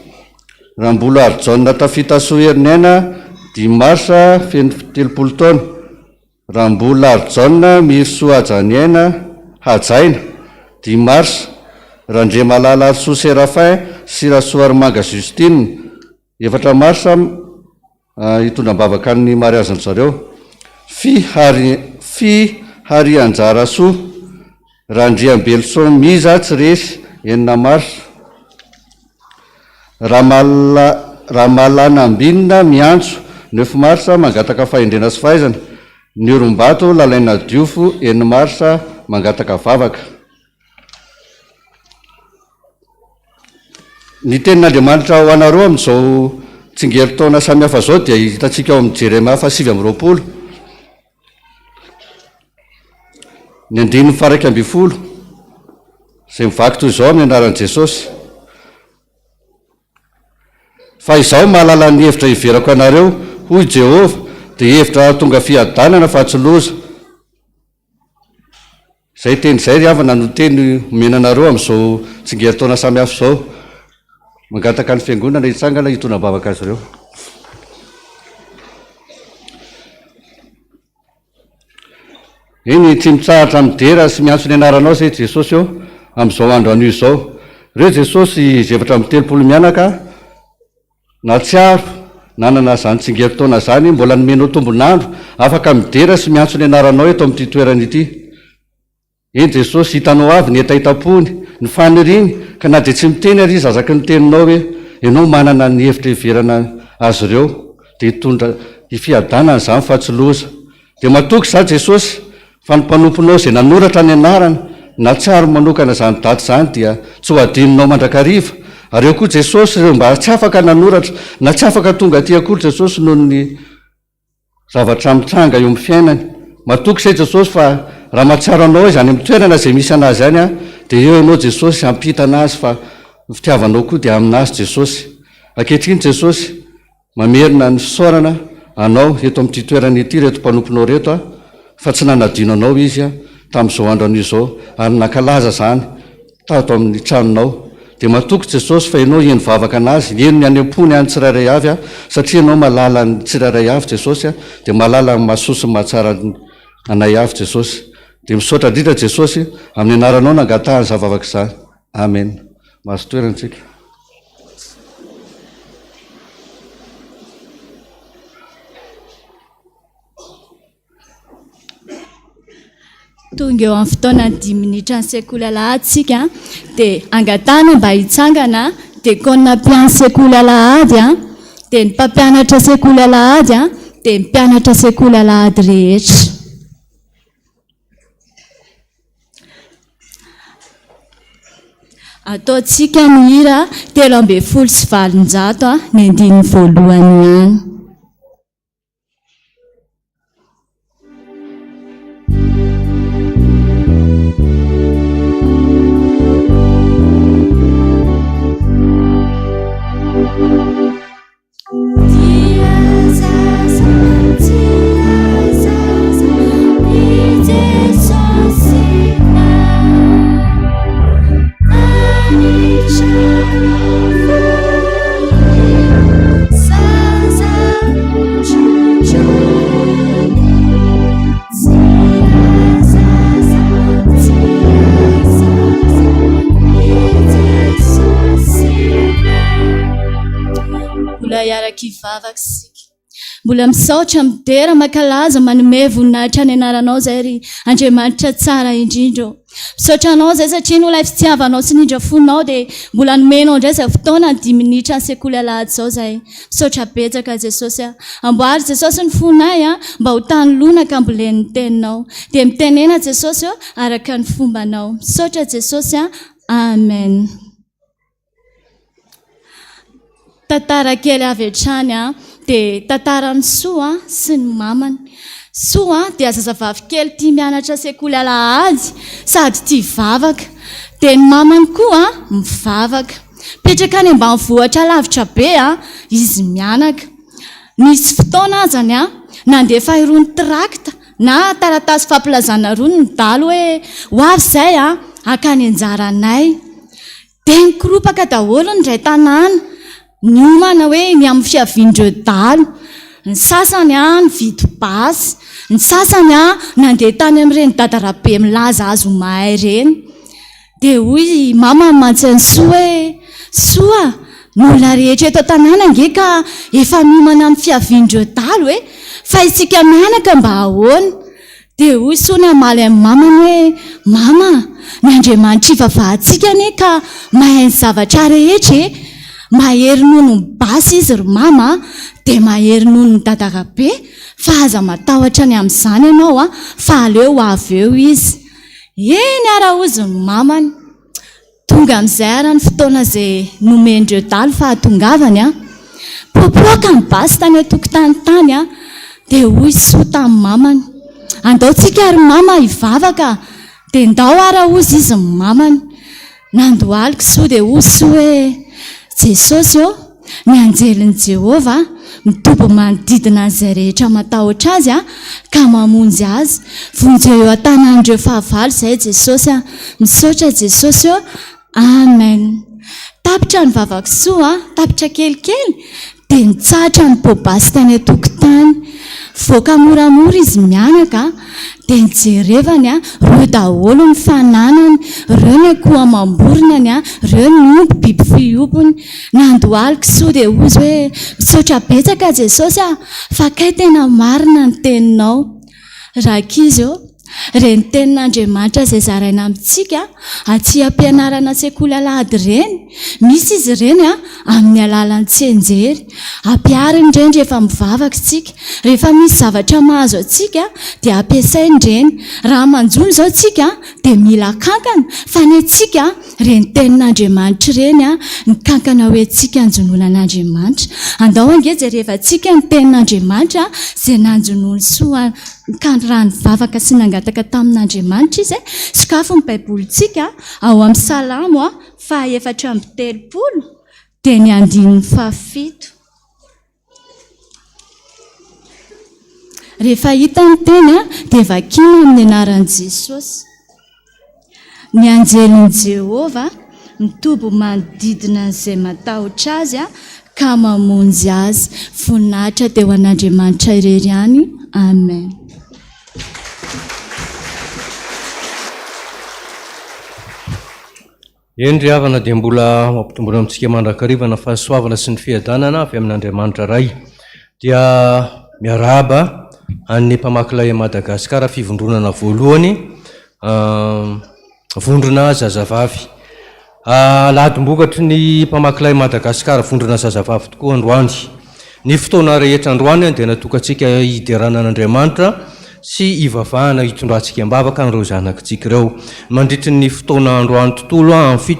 Rambolo Arjanona Tafita Soherinena 10 marsa feno 30 taona. Rambolo Arjanona Mirsoajaniaina Hajaina 10 marsa. Randre Malala Arso Séraphin sy Rasoarymanga Justine 4 marsa hitondram-bavaka ny mariazany zareo. Fi Anjara Soa Randriam-Belson Miza Tsiresy 9 marsa. Ramalanambinina Miantso 9 marsa mangataka fahendrena sy fahaizana. Ny Orombato Lalaina Diofo 9 marsa mangataka vavaka. Ny tenin'Andriamanitra ho anareo amin'izao tsingeritaona samihafa zao dia hitantsika ao amin'ny Jeremia 7:20. Ny 9:12 izay mivaky toy izao amin'ny anaran'i Jesosy. Fa izaho mahalala ny hevitra hiverako anareo hoy Jehova, dia hevitra tonga fiadanana fa tsy loza. Izay teny izay ry havana no teny omenanareo amin'izao tsingeritaona samihafa izao. Mangataka ny fiangonana hitsangana hitondram-bavaka azy ireo. Iny tsy mitsahatra midera sy miantso ny anaranao zay Jesosy eo amin'izao andro anio izao. Reo Jesosy zevatra amin'ny 30 mianaka natsiaro nanana zany tsingeritaona zany mbola nomenao tombonandro afaka midera sy miantso ny anaranao eto amin'ity toerana ity. Eny Jesosy hitanao avy ny etaitapony ny faniriny ka na dia tsy miteny ary izy azaky ny teninao hoe ianao manana ny hevitra hiverana azy ireo dia hitondra hifiadanana izany fa tsy loza. Dia matoky za Jesosy fa ny mpanomponao izay nanoratra ny anarana na tsaro manokana zany daty zany dia tsy ho adininao mandrakariva. Ary eo koa Jesosy ireo mba tsy afaka nanoratra na tsy afaka tonga aty akory Jesosy noho ny zavatra mitranga eo amin'ny fiainany. Matoky izay Jesosy fa raha mahatsaro anao izany amin'ny toerana izay misy anazy any dia eo ianao Jesosy hampita anazy fa ny fitiavanao koa dia aminazy Jesosy. Ankehitriny Jesosy mamerina ny fisaorana anao eto amin'ity toerana ity reto mpanomponao reto fa tsy nanadino anao izy tamin'izao andro anio izao ary nakalaza zany tato amin'ny tranonao. Dia matoky Jesosy fa ianao eny vavaka anazy eny ny any am-pony any tsirairay avy satria ianao malala ny tsirairay avy Jesosy dia malala ny mahasoa ny mahatsara anay avy Jesosy. Dia misaotra indrindra Jesosy amin'ny anaranao nangatahany zavavaka izany. Amen. Mahazo toerantsika. Tonga eo amin'ny fotoana 10 minitra ny sekoly alahadsika dia angatana mba hitsangana diakona mpiany sekoly alahady dia ny mpampianatra sekoly alahady dia ny mpianatra sekoly alahady rehetra. Ataontsika ny hira 3:20 sy valonjato ny andininy voalohany ihany. Mbola misaotra midera makalaza manome voninahitra ny anaranao zay ry Andriamanitra tsara indrindra. Misaotra anao zay satria no ilay fitiavanao sy nindra fonao dia mbola nomenao indray izay fotoana 10 minitra ny sekoly alahady izao zay. Misaotra betsaka Jesosy amboary Jesosy ny fonay mba ho tany lonaka ambolen'ny teninao dia mitenena Jesosy araka ny fombanao. Misaotra Jesosy. Amen. Tantara kely avy hatrany dia tantarany Soa sy ny mamany. Soa dia zazavavy kely tia mianatra sekoly alahady sady tia vavaka, dia ny mamany koa mivavaka. Petraka any ambanivohitra lavitra be izy mianaka. Nisy fotoana azany nandefa irony trakta na taratasy fampilazana rony ny dalo hoe ho avy izay akany anjaranay. Dia nikoropaka daholo ny ray tanàna niomana hoe ny amin'ny fiavian'ireo dalo. Ny sasany nividy basy, ny sasany nandeha tany amin'ireny dadarabe milaza azo mahay ireny. Dia hoy mama mantsy ny Soa hoe Soa, ny olona rehetra eto tanàna nge ka efa miomana amin'ny fiavian'ireo dalo hoe fa isika mianaka mba ahoana. Dia hoy Soa ny amaly amin'ny mamany hoe mama, ny Andriamanitra ivavahantsika ane ka mahay ny zavatra rehetra mahery noho ny basy izy ry mama, dia mahery noho ny dadarabe, fa aza matahotra ny amin'izany ianao fa aleo avy eo izy. Eny ara ozy ny mamany. Tonga amin'izay ara ny fotoana izay nomendreo dalo fahatongavany popoaka ny basy tany atokotany tany dia hoy Soa tamin'ny mamany andaotsika ry mama hivavaka, dia ndao ara ozy izy ny mamany. Nandohalika Soa dia hoy Soa hoe Jesosy ny anjelin'i Jehova mitobo manodidina an'izay rehetra matahotra azy ka mamonjy azy. Vonjeo eo an-tanan'ireo fahavalo izay Jesosy misaotra Jesosy amen. Tapitra ny vavaka Soa tapitra kelikely dia nitsahatra ny pobasy tany atokotany. Voaka moramora izy mianaka dia nijerevany reo daholo ny fananany, reo ny akoho amam-boronany, reo ny omby biby fiompony. Nandohalika Soa dia ozy hoe misaotra betsaka Jesosy fa kay tena marina ny teninao. Rakizy reny tenin'Andriamanitra izay zaraina amintsika aty am-pianarana sekoly alahady reny, misy izy reny amin'ny alalan'ny tsenjery. Ampiariny reny rehefa mivavaka tsika, rehefa misy zavatra mahazo atsika dia ampiasainy reny. Raha manjono izao tsika dia mila kankana, fa ny atsika reny tenin'Andriamanitra reny ny kankana hoe tsika anjononan'Andriamanitra. Andao angeza rehefa tsika ny tenin'Andriamanitra izay nanjonoiny Soa raha nivavaka sy nangataka tamin'Andriamanitra izy. Sokafo ny baibolitsika ao amin'ny Salamo 4:30 dia ny 7. Rehefa hita ny teny dia vakiana amin'ny anaran'i Jesosy. Ny anjelin'i Jehova mitobo manodidina izay matahotra azy ka mamonjy azy. Voninahitra dia ho an'Andriamanitra irery ihany. Amen. Endry havana dia mbola mampitombona amintsika mandrakariva fahasoavana sy ny fiadanana avy amin'Andriamanitra ray. Dia miarahaba an'ny Mpamaky lay Madagascar fivondronana voalohany vondrona zazavavy. Lahady-mbokatry ny Mpamaky lay Madagascar vondrona zazavavy tokoa androany. Ny fotoana rehetra androany dia natokantsika hiderana an'Andriamanitra sy ivavahana hitondrantsika ambavaka an'ireo zanakitsika ireo. Mandritry ny fotoana androany tontolo amin'ny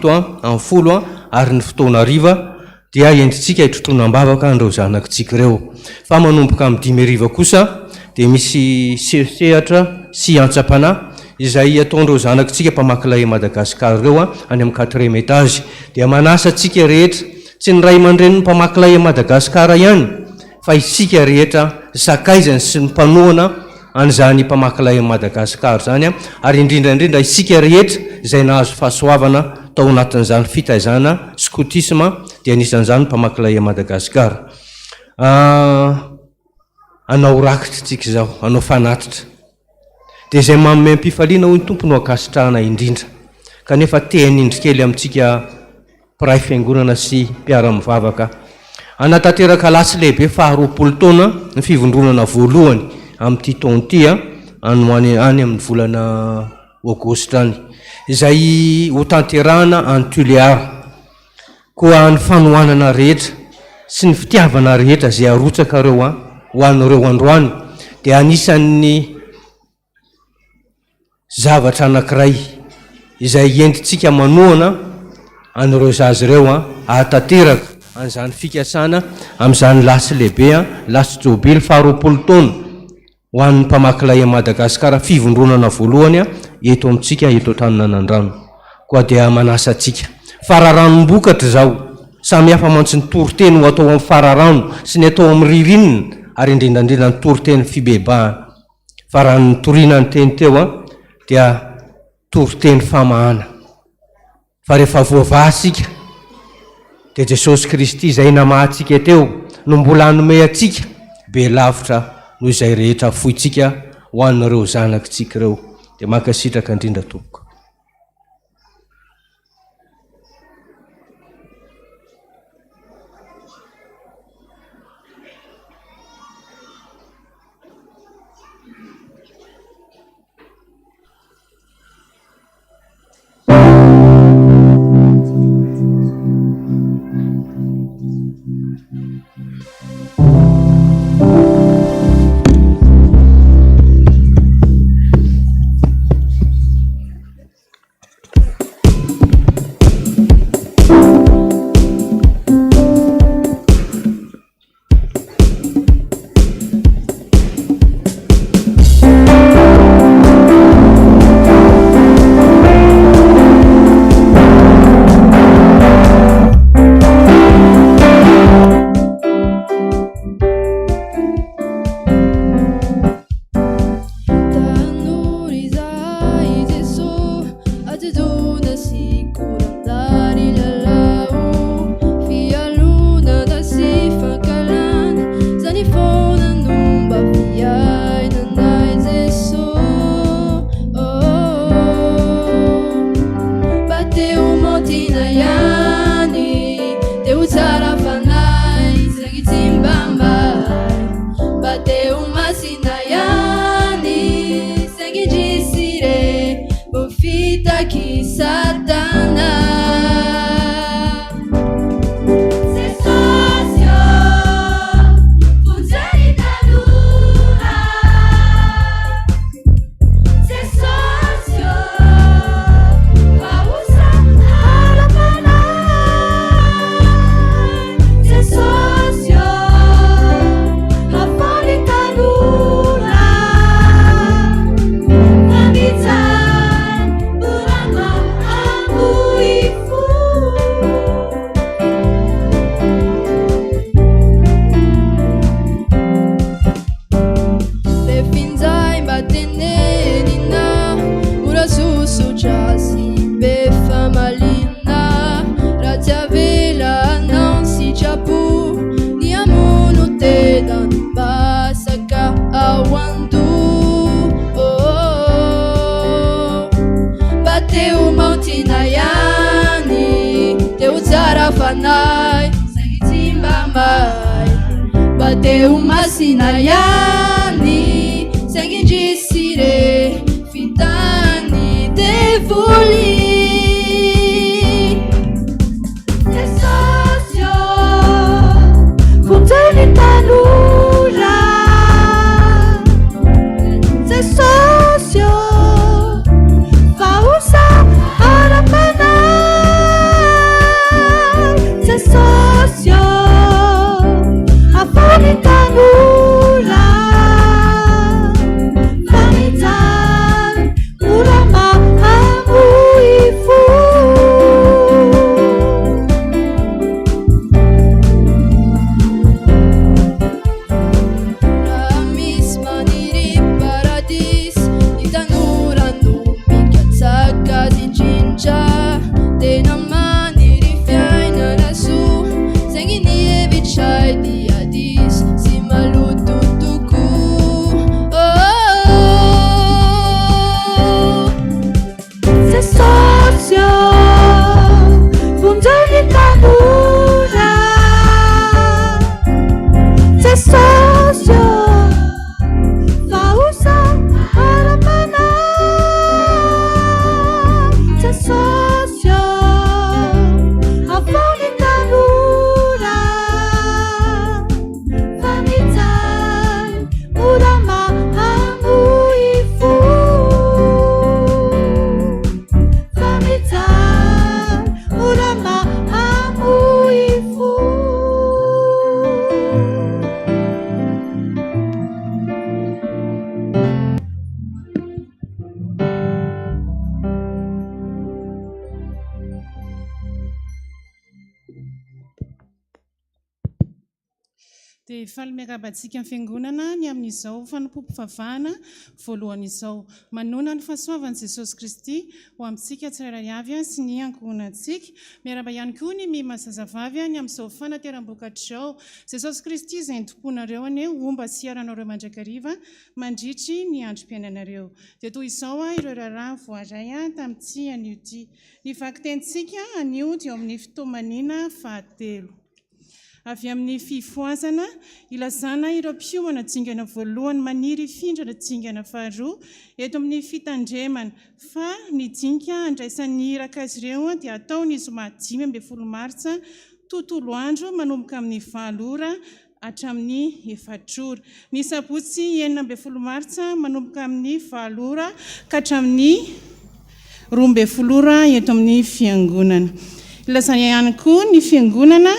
7 ary ny fotoana hariva dia endritsika hitrotrona ambavaka an'ireo zanakitsika ireo. Fa manomboka amin'ny 5 hariva kosa dia misy sehatra sy an-tsapana izay ataon'ireo zanakitsika Mpamaky lay Madagascar ireo any amin'ny 4e étage. Dia manasa tsika rehetra, tsy ny ray aman-dren'ny Mpamaky lay Madagascar ihany, fa isika rehetra sakaizany sy ny mpanoana an'izany Mpamaky lay Madagascar zany, ary indrindraindrindra isika rehetra izay nahazo fahasoavana tao anatin'izany fitaizana scoutisme dia anisan'izany Mpamaky lay Madagascar. Anao rakitra tsika zao, anao fanatitra. Dia izay manome mpifaliana hoy ny tompo no akasitrahana indrindra. Kanefa tehany indrikely amintsika mpiray fiangonana sy mpiara-mivavaka. Anatanteraka lasy lehibe 20 taona ny fivondronana voalohany amin'ity taonty any amin'ny volana Aogositra any, izay ho tanterahana any Tuléar. Koa ny fanohanana rehetra sy ny fitiavana rehetra izay arotsaka reo ho an'ireo androany dia anisan'ny zavatra anankiray izay endritsika manoana an'ireo zazy ireo ahatanteraka an'izany fikasana amin'izany lasy lehibe lasy jobily faharoapolo taona ho an'ny mpamakilay a Madagasikara fivondronana voalohany eto amintsika eto Taninanandrano koa dia manasatsika fararanom-bokatra zao samy hafa mantsy ny toroteny ho atao amin'ny fararano sy ny atao amin'ny ririnina ary indrindrandrindra ny toroteny fibebahana fa raha ny toriana ny teny teo dia toroteny famahana fa rehefa voavahasika dia Jesosy Kristy izay namahantsika teo no mbola hanome atsika be lavitra noho izay rehetra foitsika ho an'ireo zanakitsika ireo dia mankasitraka indrindra tompoko. Afalita nula Rehefa miarabantsika amin'ny fiangonana ny amin'izao fanampom-pivavahana voalohany izao manona ny fahasoavan'i Jesosy Kristy ho amintsika tsirairay avy sy ny ankohonantsika. Miaraba ihany koa ny mihazazavavy ny amin'izao fanateram-bokatry izao. Jesosy Kristy izay nitomponareo anie omba sy aranareo mandrakariva mandritry ny androm-piainanareo. Dia toy izao ireo raharaha voaray tamin'ity anio ity. Ny vakitentsika anio dia amin'ny fitomanina fahatelo. Avy amin'ny fifoazana ilazana ireo mpiomana tsingana voalohany maniry findrana tsingana faharoa eto amin'ny fitandremana fa ny dinka andraisan'ny iraka azy ireo dia ataony zoma 5 martsa tontolo andro manomboka amin'ny 7 ora hatramin'ny 4 ora. Ny sabotsy 9 martsa manomboka amin'ny 7 ora ka hatramin'ny 12 ora eto amin'ny fiangonana. Ilazana ihany koa ny fiangonana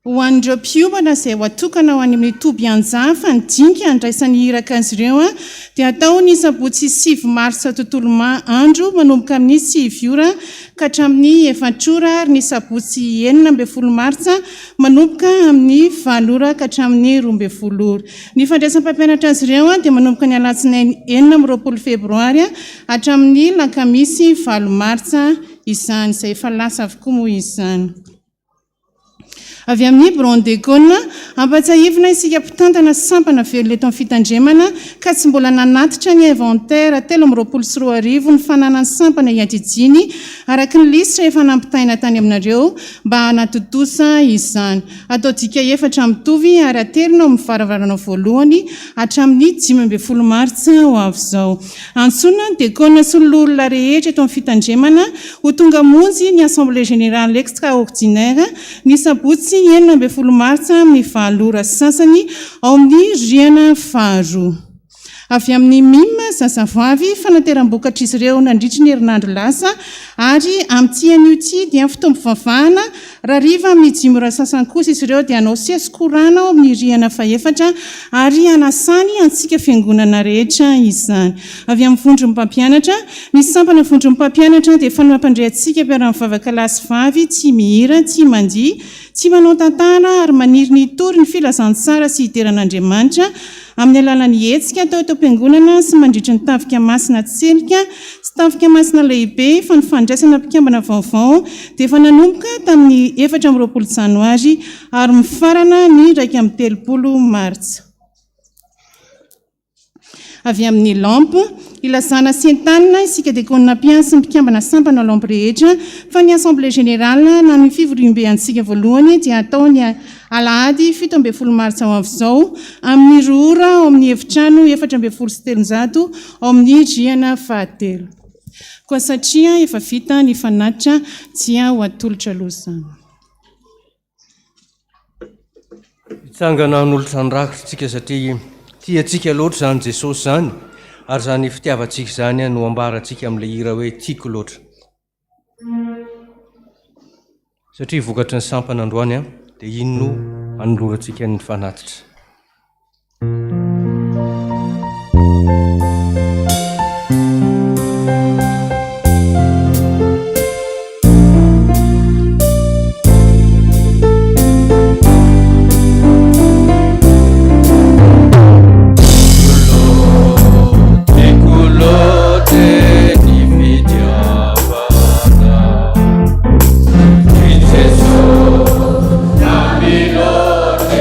ho an'ireo mpiomana izay ho atokana ho any amin'ny toby-anja fa ny dinka andraisan'ny iraka azy ireo dia atao ny sabotsy 7 marsa tontolo andro manomboka amin'ny 7 ora ka hatramin'ny 4 ora ary ny sabotsy 9 marsa manomboka amin'ny 7 ora ka hatramin'ny 12 ora. Ny fandraisam-pampianatra azy ireo dia manomboka ny alatsinainy 9 febroary hatramin'ny lakamisy 7 marsa izany izay efa lasa avokoa moa izany. Avy amin'ny brondekona ampatsahivina isika mpitantana sampana velona eto amin'ny fitandremana ka tsy mbola nanatitra ny inventaire 13 ny fananany sampana iadijiny araka ny lisitra efa nampitaina tany aminareo mba hanatotosa izany. Atao dika 4 mitovy ary aterina amin'ny varavarana voalohany hatramin'ny 15 martsa ho avy izao. Antsona dekona sy olona rehetra eto amin'ny fitandremana ho tonga monjy ny assemblée générale extraordinaire ny sabotsy 9 martsa amin'ny 7 ora sasany ao amin'ny riana faharoa. Avy amin'ny mima zazavavy fanateram-bokatry izy ireo nandritry ny herinandro lasa ary amin'ity anio ity dia fotoam-pivavahana raha riva amin'ny 5 ora sasany kosa izy ireo dia anao sesy korana ao amin'ny riana faefatra ary anasany antsika fiangonana rehetra izany. Avy amin'ny vondrom-pampianatra ny sampana vondrom-pampianatra dia fanampandray antsika mpiara mivavaka lahy sy vavy tsy mihira tsy mandihy tsy manao tantara ary maniry ny tory ny filazantsara sy hiteran'Andriamanitra amin'ny alalan'ny hetsika atao eto am-piangonana sy mandritry ny tafika masina tselika sy tafika masina lehibe fa ny fandraisana mpikambana vaovao dia efa nanomboka tamin'ny 14 janoary ary mifarana ny 30 martsa. Avy amin'ny lampe ilazana sentanina isika dekonina mpiasy ny mpikambana sampana lampe rehetra fa ny assemblée générale na ny fivorimbeantsika voalohany dia ataony alahady 17 martsa ho avy izao amin'ny 2 ora ao amin'ny efitrano 4 ao amin'ny riana fahatelo. Koa satria efa vita ny fanatitra dia ho atolotra lozana. Hitsangana n'olotra ny rakitsika satria tiatsika loatra zany Jesosy zany ary zany fitiavatsika zany no ambaratsika amin'ilay hira hoe tiako loatra. Satria vokatry ny sampana androany dia ino no anoloratsika ny fanatitra. Namilote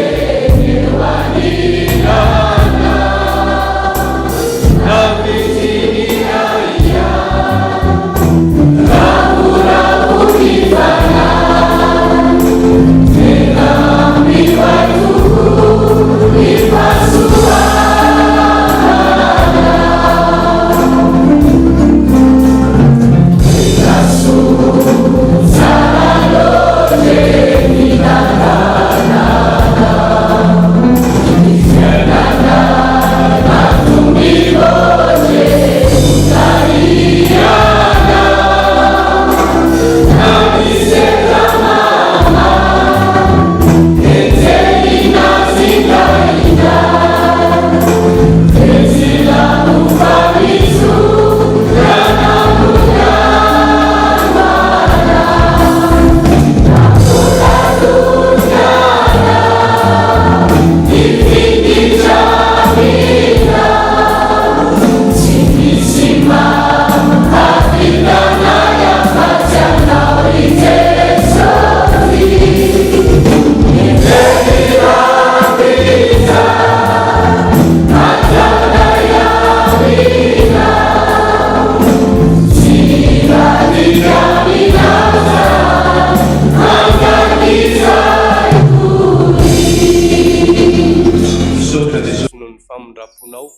famindraponao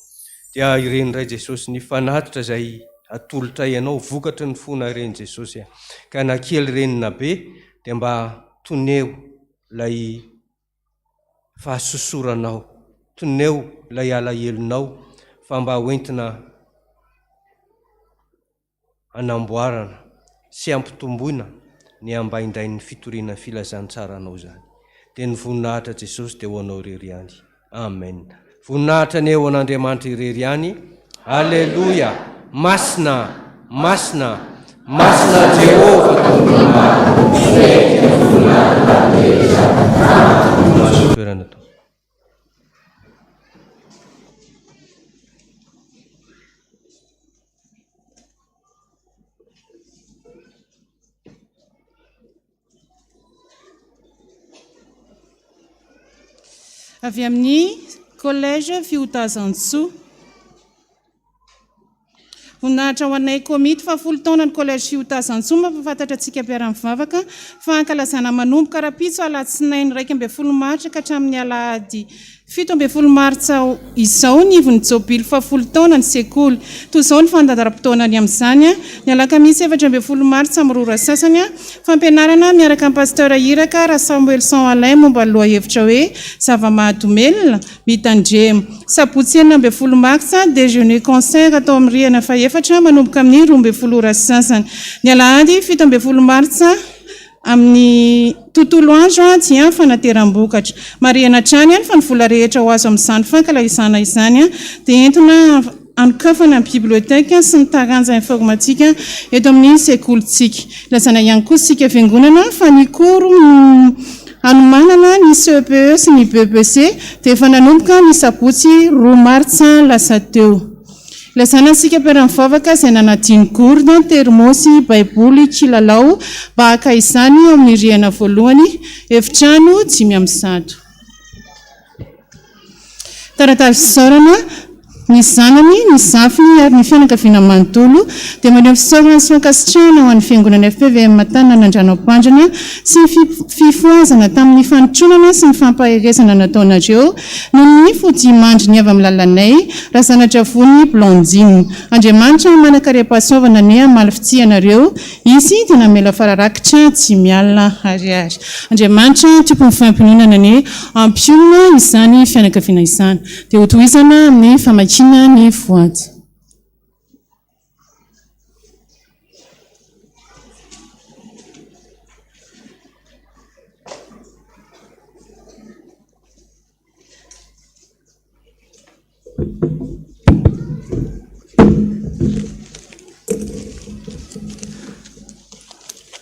dia ireny ray Jesosy ny fanatitra zay atolotra ianao vokatry ny fona ireny Jesosy ka na kely renina be dia mba toneo lay fahasosoranao, toneo lay alahelonao fa mba hoentina anamboarana sy ampitomboina ny ambaindrain'ny fitoriana filazantsaranao zany. Dia ny voninahitra Jesosy dia ho anao irery ihany. Amen. Voninahitra ny eo an'Andriamanitra irery ihany. Alleluia. Masina, masina, masina Jehova toerana to. Avy amin'ny collège Fiotazantsoa. Voninahitra ho anay komity fa 10 taona ny collège Fiotazantsoa mampafantatra antsika mpiara-mivavaka fa ankalazana manomboka rapitso alatsinainy 12 martsa ka hatramin'ny alahady 17 martsa izao ny ivon'ny jobily fa 10 taona ny sekoly. Toy izao ny fandadaram-potoanany amin'izany ny alakamisy 17 martsa mirora sasany fampianarana miaraka amin'ny pasteur Iraka raha Samuel Alain momba loha hevitra hoe zava-mahadomelina mitandremo. Sabotsy 9 martsa déjeuner concert atao amin'ny rihana faefatra manomboka amin'ny 12 ora sasany. Ny alahady 17 martsa amin'ny tontolo andro dia fanateram-bokatra. Mariana trany fa ny vola rehetra ho azo amin'izany fankalaizana izany dia entina anokafana amin'ny biblioteka sy ny taranja informatika eto amin'ny sekolitsika. Lazana ihany koa sika fiangonana fa ny koro anomanana ny CPE sy ny BBC dia efa nanomboka ny sabotsy 2 martsa lasa teo. Lazana sika mpiara-mivavaka izay nanadiny gourde, termosy, baiboly, kilalao mba haka izany eo amin'ny rihana voalohany efitrano 500. Taratasy fisaorana ny zanany, ny zafiny ary ny fianakaviana manontolo dia maneho fisaorana sy fankasitrahana ho an'ny Fiangonana FPVM Taninanandrano Ampandrana sy fifoazana tamin'ny fanitronana sy ny fampaherezana nataonareo noho ny fodimandry ny avy amin'ny lalanay raha zanatravony Blondine. Andriamanitra manakaria-pahasoavana ny amalifitsia anareo, izy dia namela fararakitra tsy mialina ariary. Andriamanitra tompon'ny fampinonana ny ampiona izany fianakaviana izany dia hotohizana amin'ny famakiana ny voady.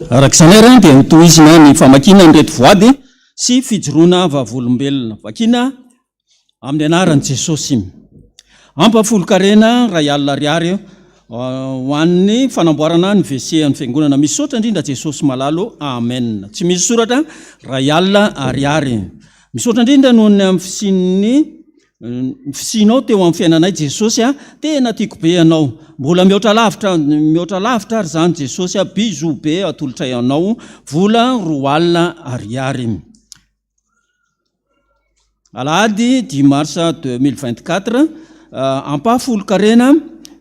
Arak'izany ary dia hotohizana ny famakiana ny reto voady sy fijoroana vavolombelona. Vakina amin'ny anaran'i Jesosy. Ampafolo-karena ray alina ariary ho an'ny fanamboarana ny WC amin'ny fiangonana. Misaotra indrindra Jesosy malalo. Amen. Tsy misy soratra ray alina ariary. Misaotra indrindra noho ny amin'ny fisinao teo amin'ny fiainanay Jesosy tena tiako be ianao. Mbola mihoatra lavitra ary zany Jesosy bizo be atolotra ianao. Vola 2 alina ariary. Alahady 10 marsa 2024 ampafolo-karena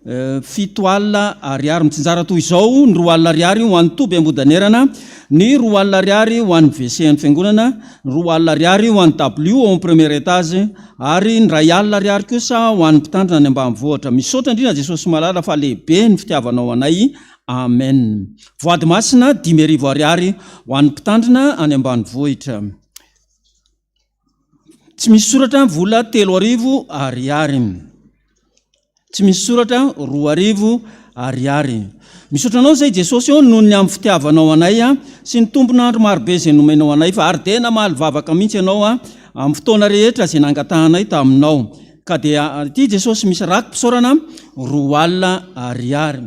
7 alina ariary mitsinjara toy izao ny 2 alina ariary ho an'ny toby ambodanerana, ny 2 alina ariary ho an'ny WC ny fiangonana, 2 alina ariary ho an'ny W au premier étage ary ny 2 alina ariary kosa ho an'ny mpitandrina ny ambanivohitra. Misaotra indrindra Jesosy malala fa lehibe ny fitiavanao anay. Amen. Voady masina 10,000 ariary ho an'ny mpitandrina any ambanivohitra. Tsy misy soratra vola 3,000 ariary. Tsy misy soratra 2,000 ariary. Misaotranao zay Jesosy noho ny amin'ny fitiavanao anay sy ny tompon'andro marobe izay nomenao anay fa ary tena mahalivavaka mihitsy ianao amin'ny fotoana rehetra izay nangatahanay taminao. Ka dia ity Jesosy misy rakim-pisaorana 2 alina ariary.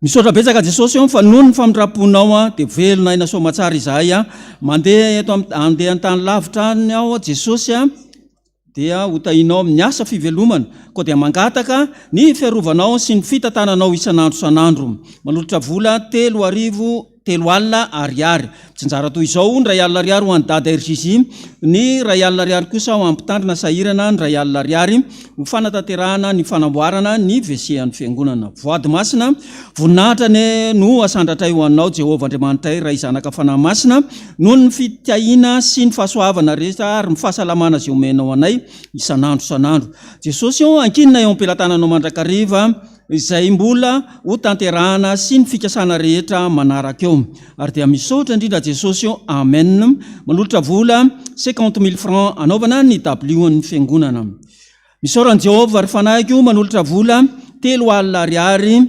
Misaotra betsaka Jesosy fa noho ny famindraponao dia velona ina soamatsara izahay mandeha eto andeha an-tany lavitra any ao Jesosy dia hotahinao amin'ny asa fivelomana koa dia mangataka ny fiarovanao sy ny fitantananao isanandro. Manolotra vola 3,000 3 alina ariary tsinjara toy izao ny 2 alina ariary ho an'ny dada RCC ny 2 alina ariary kosa ho Ampitandrina sahirana ny 2 alina ariary ho fanataterahana ny fanamboarana ny WC an'ny fiangonana voady masina voninahitra no asandratra io anao Jehovah Andriamanitra raha izanaka fanahy masina noho ny fitiahina sy ny fahasoavana rehetra ary ny fahasalamana izay omenao anay isanandro Jesosy ankinina eo am-pelatananao mandrakariva izay mbola ho tanterahana sy ny fikasana rehetra manaraka eo ary dia misaotra indrindra Jesosy amen manolotra vola 50 000 francs anaovana ny W ny fiangonana misaoran Jehovah ary fanahiko manolotra vola 3 alina ariary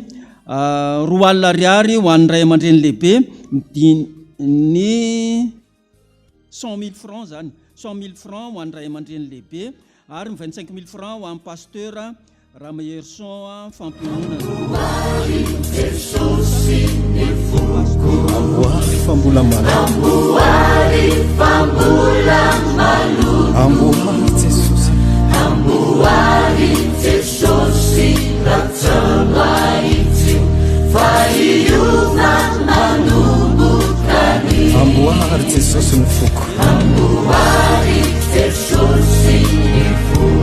2 alina ariary ho an'ny ray aman-dreny lehibe ny 100 000 francs zany 100 000 francs ho an'ny ray aman-dreny lehibe ary 25 000 francs ho an'ny pasteur Rameerson fampiangonana amboary fambolamalo amboary Jesosy amboary Jesosy ratsawaiti faiuna manumbukani amboary Jesosy ny foko amboary Jesosy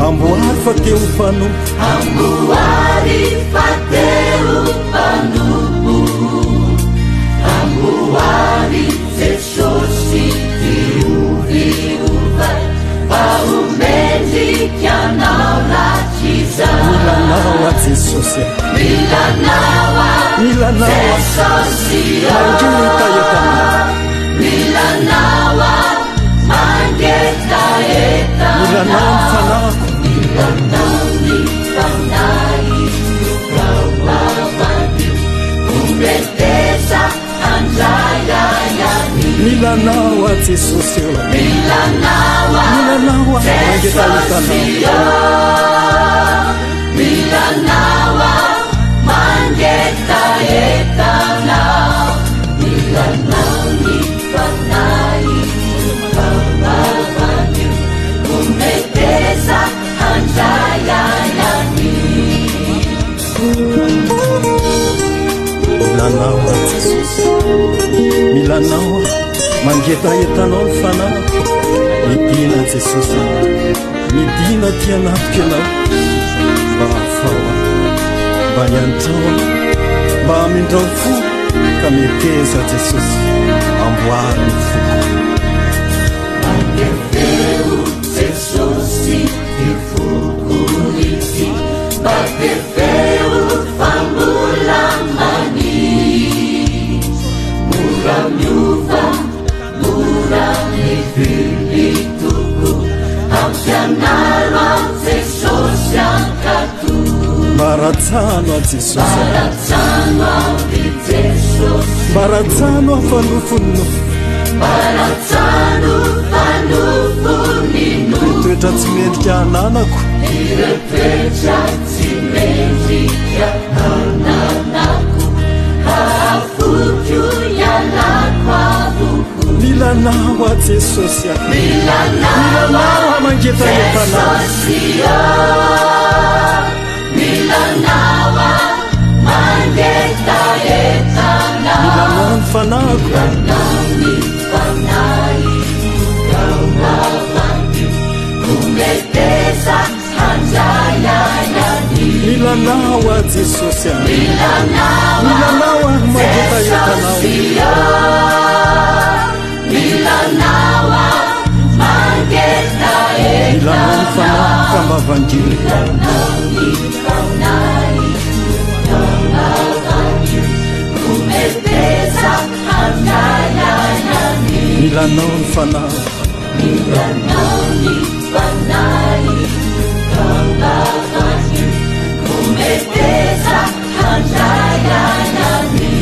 amboary fateo mpanompo amboary fateo mpanompo amboary Jesosy diovivovay paumendrikanao ratizay milanao a Jesosy milanao a Jesosy milanao a mangetaeta milanao fanako milanao ni fanai ukawawani umbetesa anjayayani milanao a Jesosy milanao a Jesosy milanao a mangetaetana milanao ni fanai ukawawani umbetesa anjayayani milanao a Jesosy milanao mangetaetanao ny fanako midina Jesosy midina tianapika anao mba hafao mba hiantrao mba hamindrao fo ka meteza Jesosy amboary ny foko mangefeo Jesosy ifokoliky mangefeo fambolamani mora miova mora mifilitoko ampianaro Jesosy ankato mbaratsano a Jesosy mbaratsano avy Jesosy mbaratsano afanofonino mbaratsano fanofonino toetra tsy mendrika ananako iretoetra tsy mendrika ananako hafokyo ialako avoko milanao a Jesosy milanao mangetaetana milanao mangetaetana milanao ny fanako milanao ny fanai ukawawani umbetesa anjayayani milanao a Jesosy milanao mangetaetana milanao mangetaetana milanao ny fanako kambavanginy milanao ny fanai ukawawani umbetesa anjayayani milanao ny fanako milanao ny fanai ukawawani umbetesa anjayayani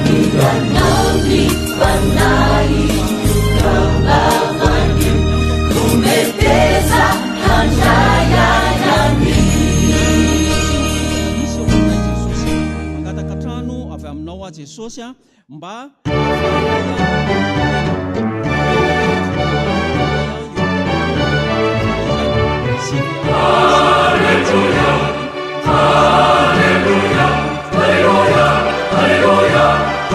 milanao ny fanai ukawawani umbetesa anjayayani mangatakatrano avy aminao a Jesosy mba Hallelujah, hallelujah, hallelujah, hallelujah.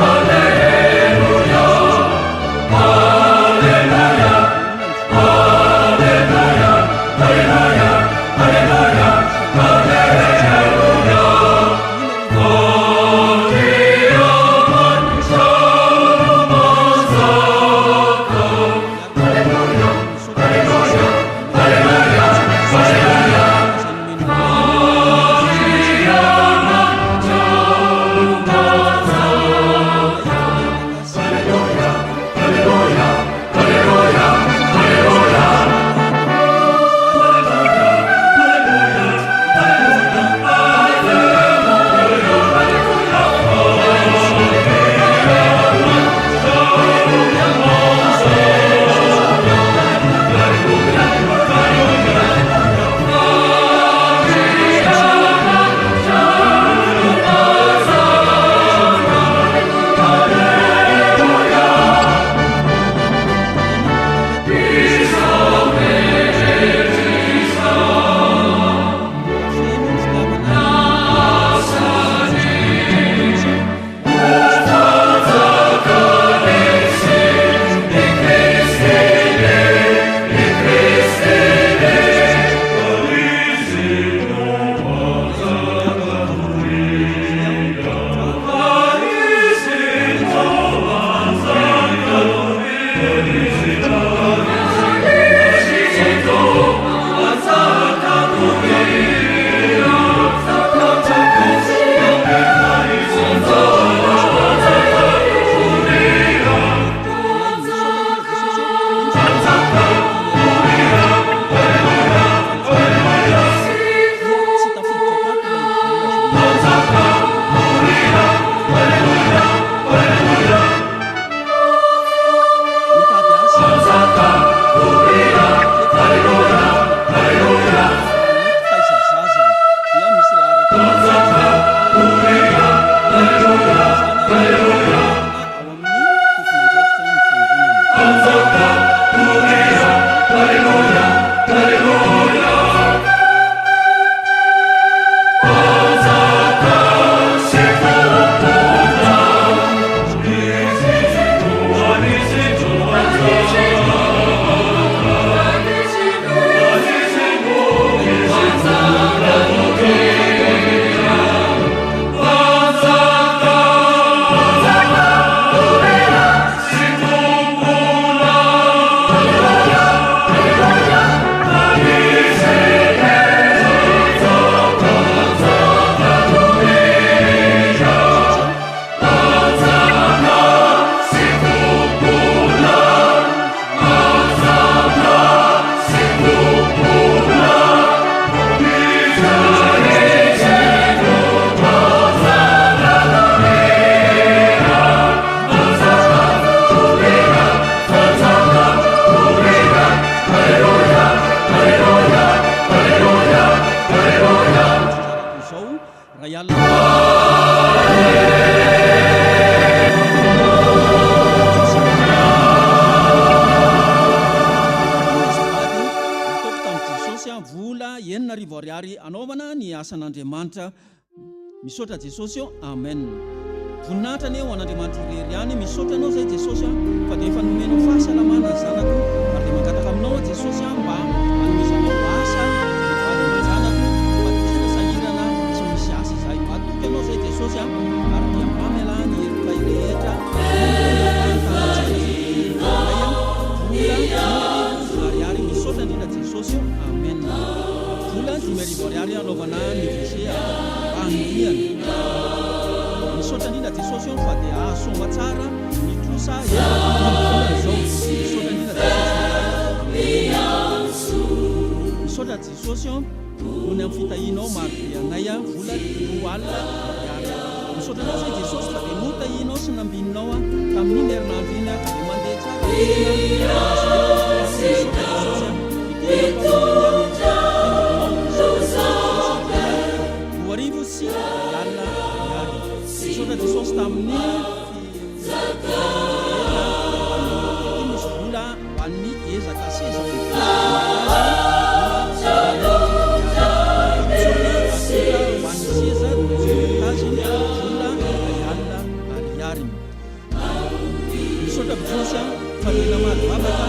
Anaovan'Andriamanitra misaotra Jesosy eo amen. Voninahitra ny eo an'Andriamanitra irery ihany misaotra anao zay Jesosy fa dia efa nomenao fahasalamana ny zanako ary dia mangataka aminao Jesosy mba hanomezanao asa vady aman-janako fa tena sahirana tsy misy asa izay matoky anao zay Jesosy ary dia mamela ny heloka rehetra ariary misaotra indrindra Jesosy amen. Vola dimariariary anaovana ny wc andriana misaotra indrindra Jesosy fa dia ahasomba tsara ny trosa zao misaotra indrindra misaotra Jesosy nohony amin'ny fitahinao maro be anay vola roa alina misaotra anao zay Jesosy fa dia notahinao sy nambininao tamin'iny herinandro iny dia mandeha tsara Arivo si alla misaotra Jesosy tamin'ny misy vola hoan'ny ezaka seza hoan'ny seza taziny vola alla ariary misaotra Jesosy fa tena marivavaka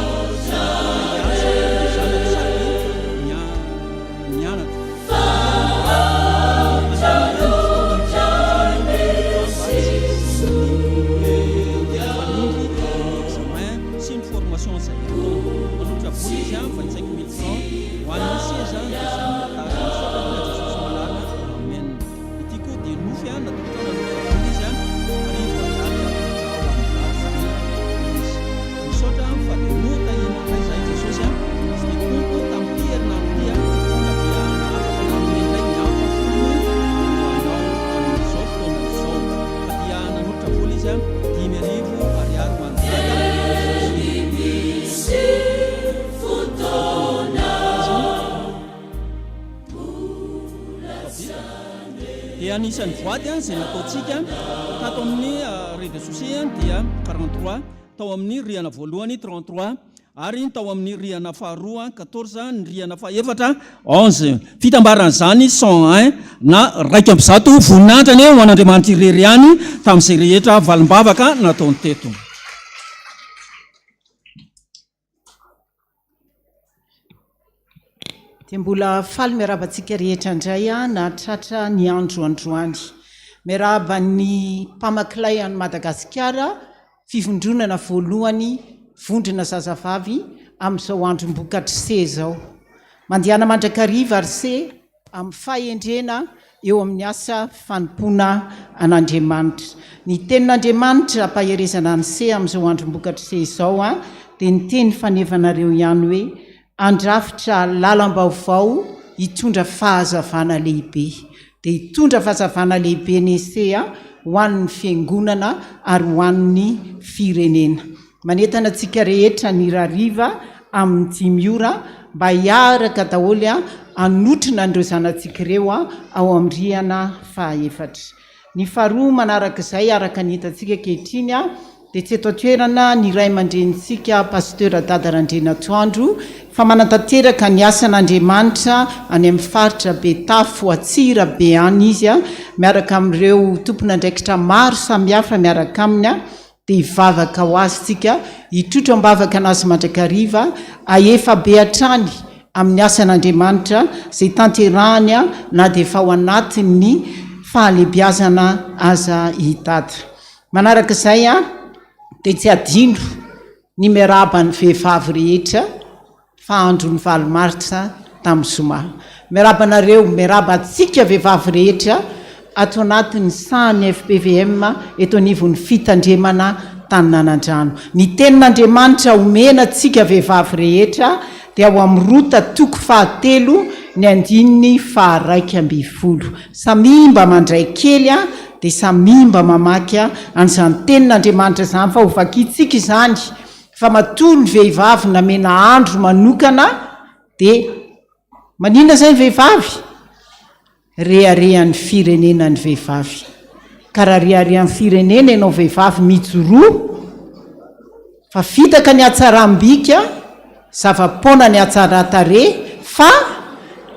anisan'ny voady zay nataontsika tato amin'ny réseaux sociaux dia 43 tao amin'ny riana voalohany 33 ary tao amin'ny riana faharoa 14 ny riana fahaefatra 11 fitambaran'izany 101 na raika amby zato voninahitra ny ho an'Andriamanitra irery ihany tamin'izay rehetra valimbavaka nataony teto. Dia mbola faly miarabantsika rehetra indray na tratra ny andro androany. Miaraba ny mpamakilay any Madagascar fivondronana voalohany vondrona zazavavy amin'izao androm-bokatra se zao. Mandehana mandrakariva ary se amin'ny fahendrena eo amin'ny asa fanompoana an'Andriamanitra. Ny tenin'Andriamanitra ampaherezana ny se amin'izao androm-bokatra se zao dia ny teny fanevanareo ihany hoe andrafitra lalam-baovao hitondra fahazavana lehibe. Dia hitondra fahazavana lehibe ny esea ho an'ny fiangonana ary ho an'ny firenena. Manentana antsika rehetra ny rariva amin'ny 5 ora mba hiaraka daholo anotrina an'ireo zanantsika ireo ao amin'ny rihana fahaefatra. Ny faharoa manaraka izay araka ny hitantsika ankehitriny dia tsy eto atoerana ny ray aman-drenitsika paster dadarandrena toandro fa manatanteraka ny asan'Andriamanitra any amin'ny faritra Betafo Atsira be any izy a miaraka amin'ireo tompon'andraikitra maro samihafa miaraka aminy a dia hivavaka ho azy tsika hitrotro ambavaka anazy mandrakariva aefa be hatrany amin'ny asan'Andriamanitra izay tanterahany a na dia efa ao anatin'ny fahalebiazana aza hitata. Manaraka izay a dia tsy adino ny miarabany vehivavy rehetra fa andro ny valomaritra tamin'ny zoma. Miarabanareo, miarabantsika vehivavy rehetra ato anatin'ny sahany FPVM eto anivon'ny fitandremana Taninanandrano. Ny tenin'Andriamanitra omena antsika vehivavy rehetra dia ao amin'ny rota toko 7 ny 9:120. Samimba mandray kely a dia samimba mamaky an'izany tenin'Andriamanitra izany fa hovakitsika izany fa matoy ny vehivavy namena andro manokana dia maninona izay ny vehivavy? Reharehan'ny firenena ny vehivavy. Karaha reharehan'ny firenena ianao vehivavy mijoroa fa vitaka ny hatsaram-bika zava-poana ny hatsaratare fa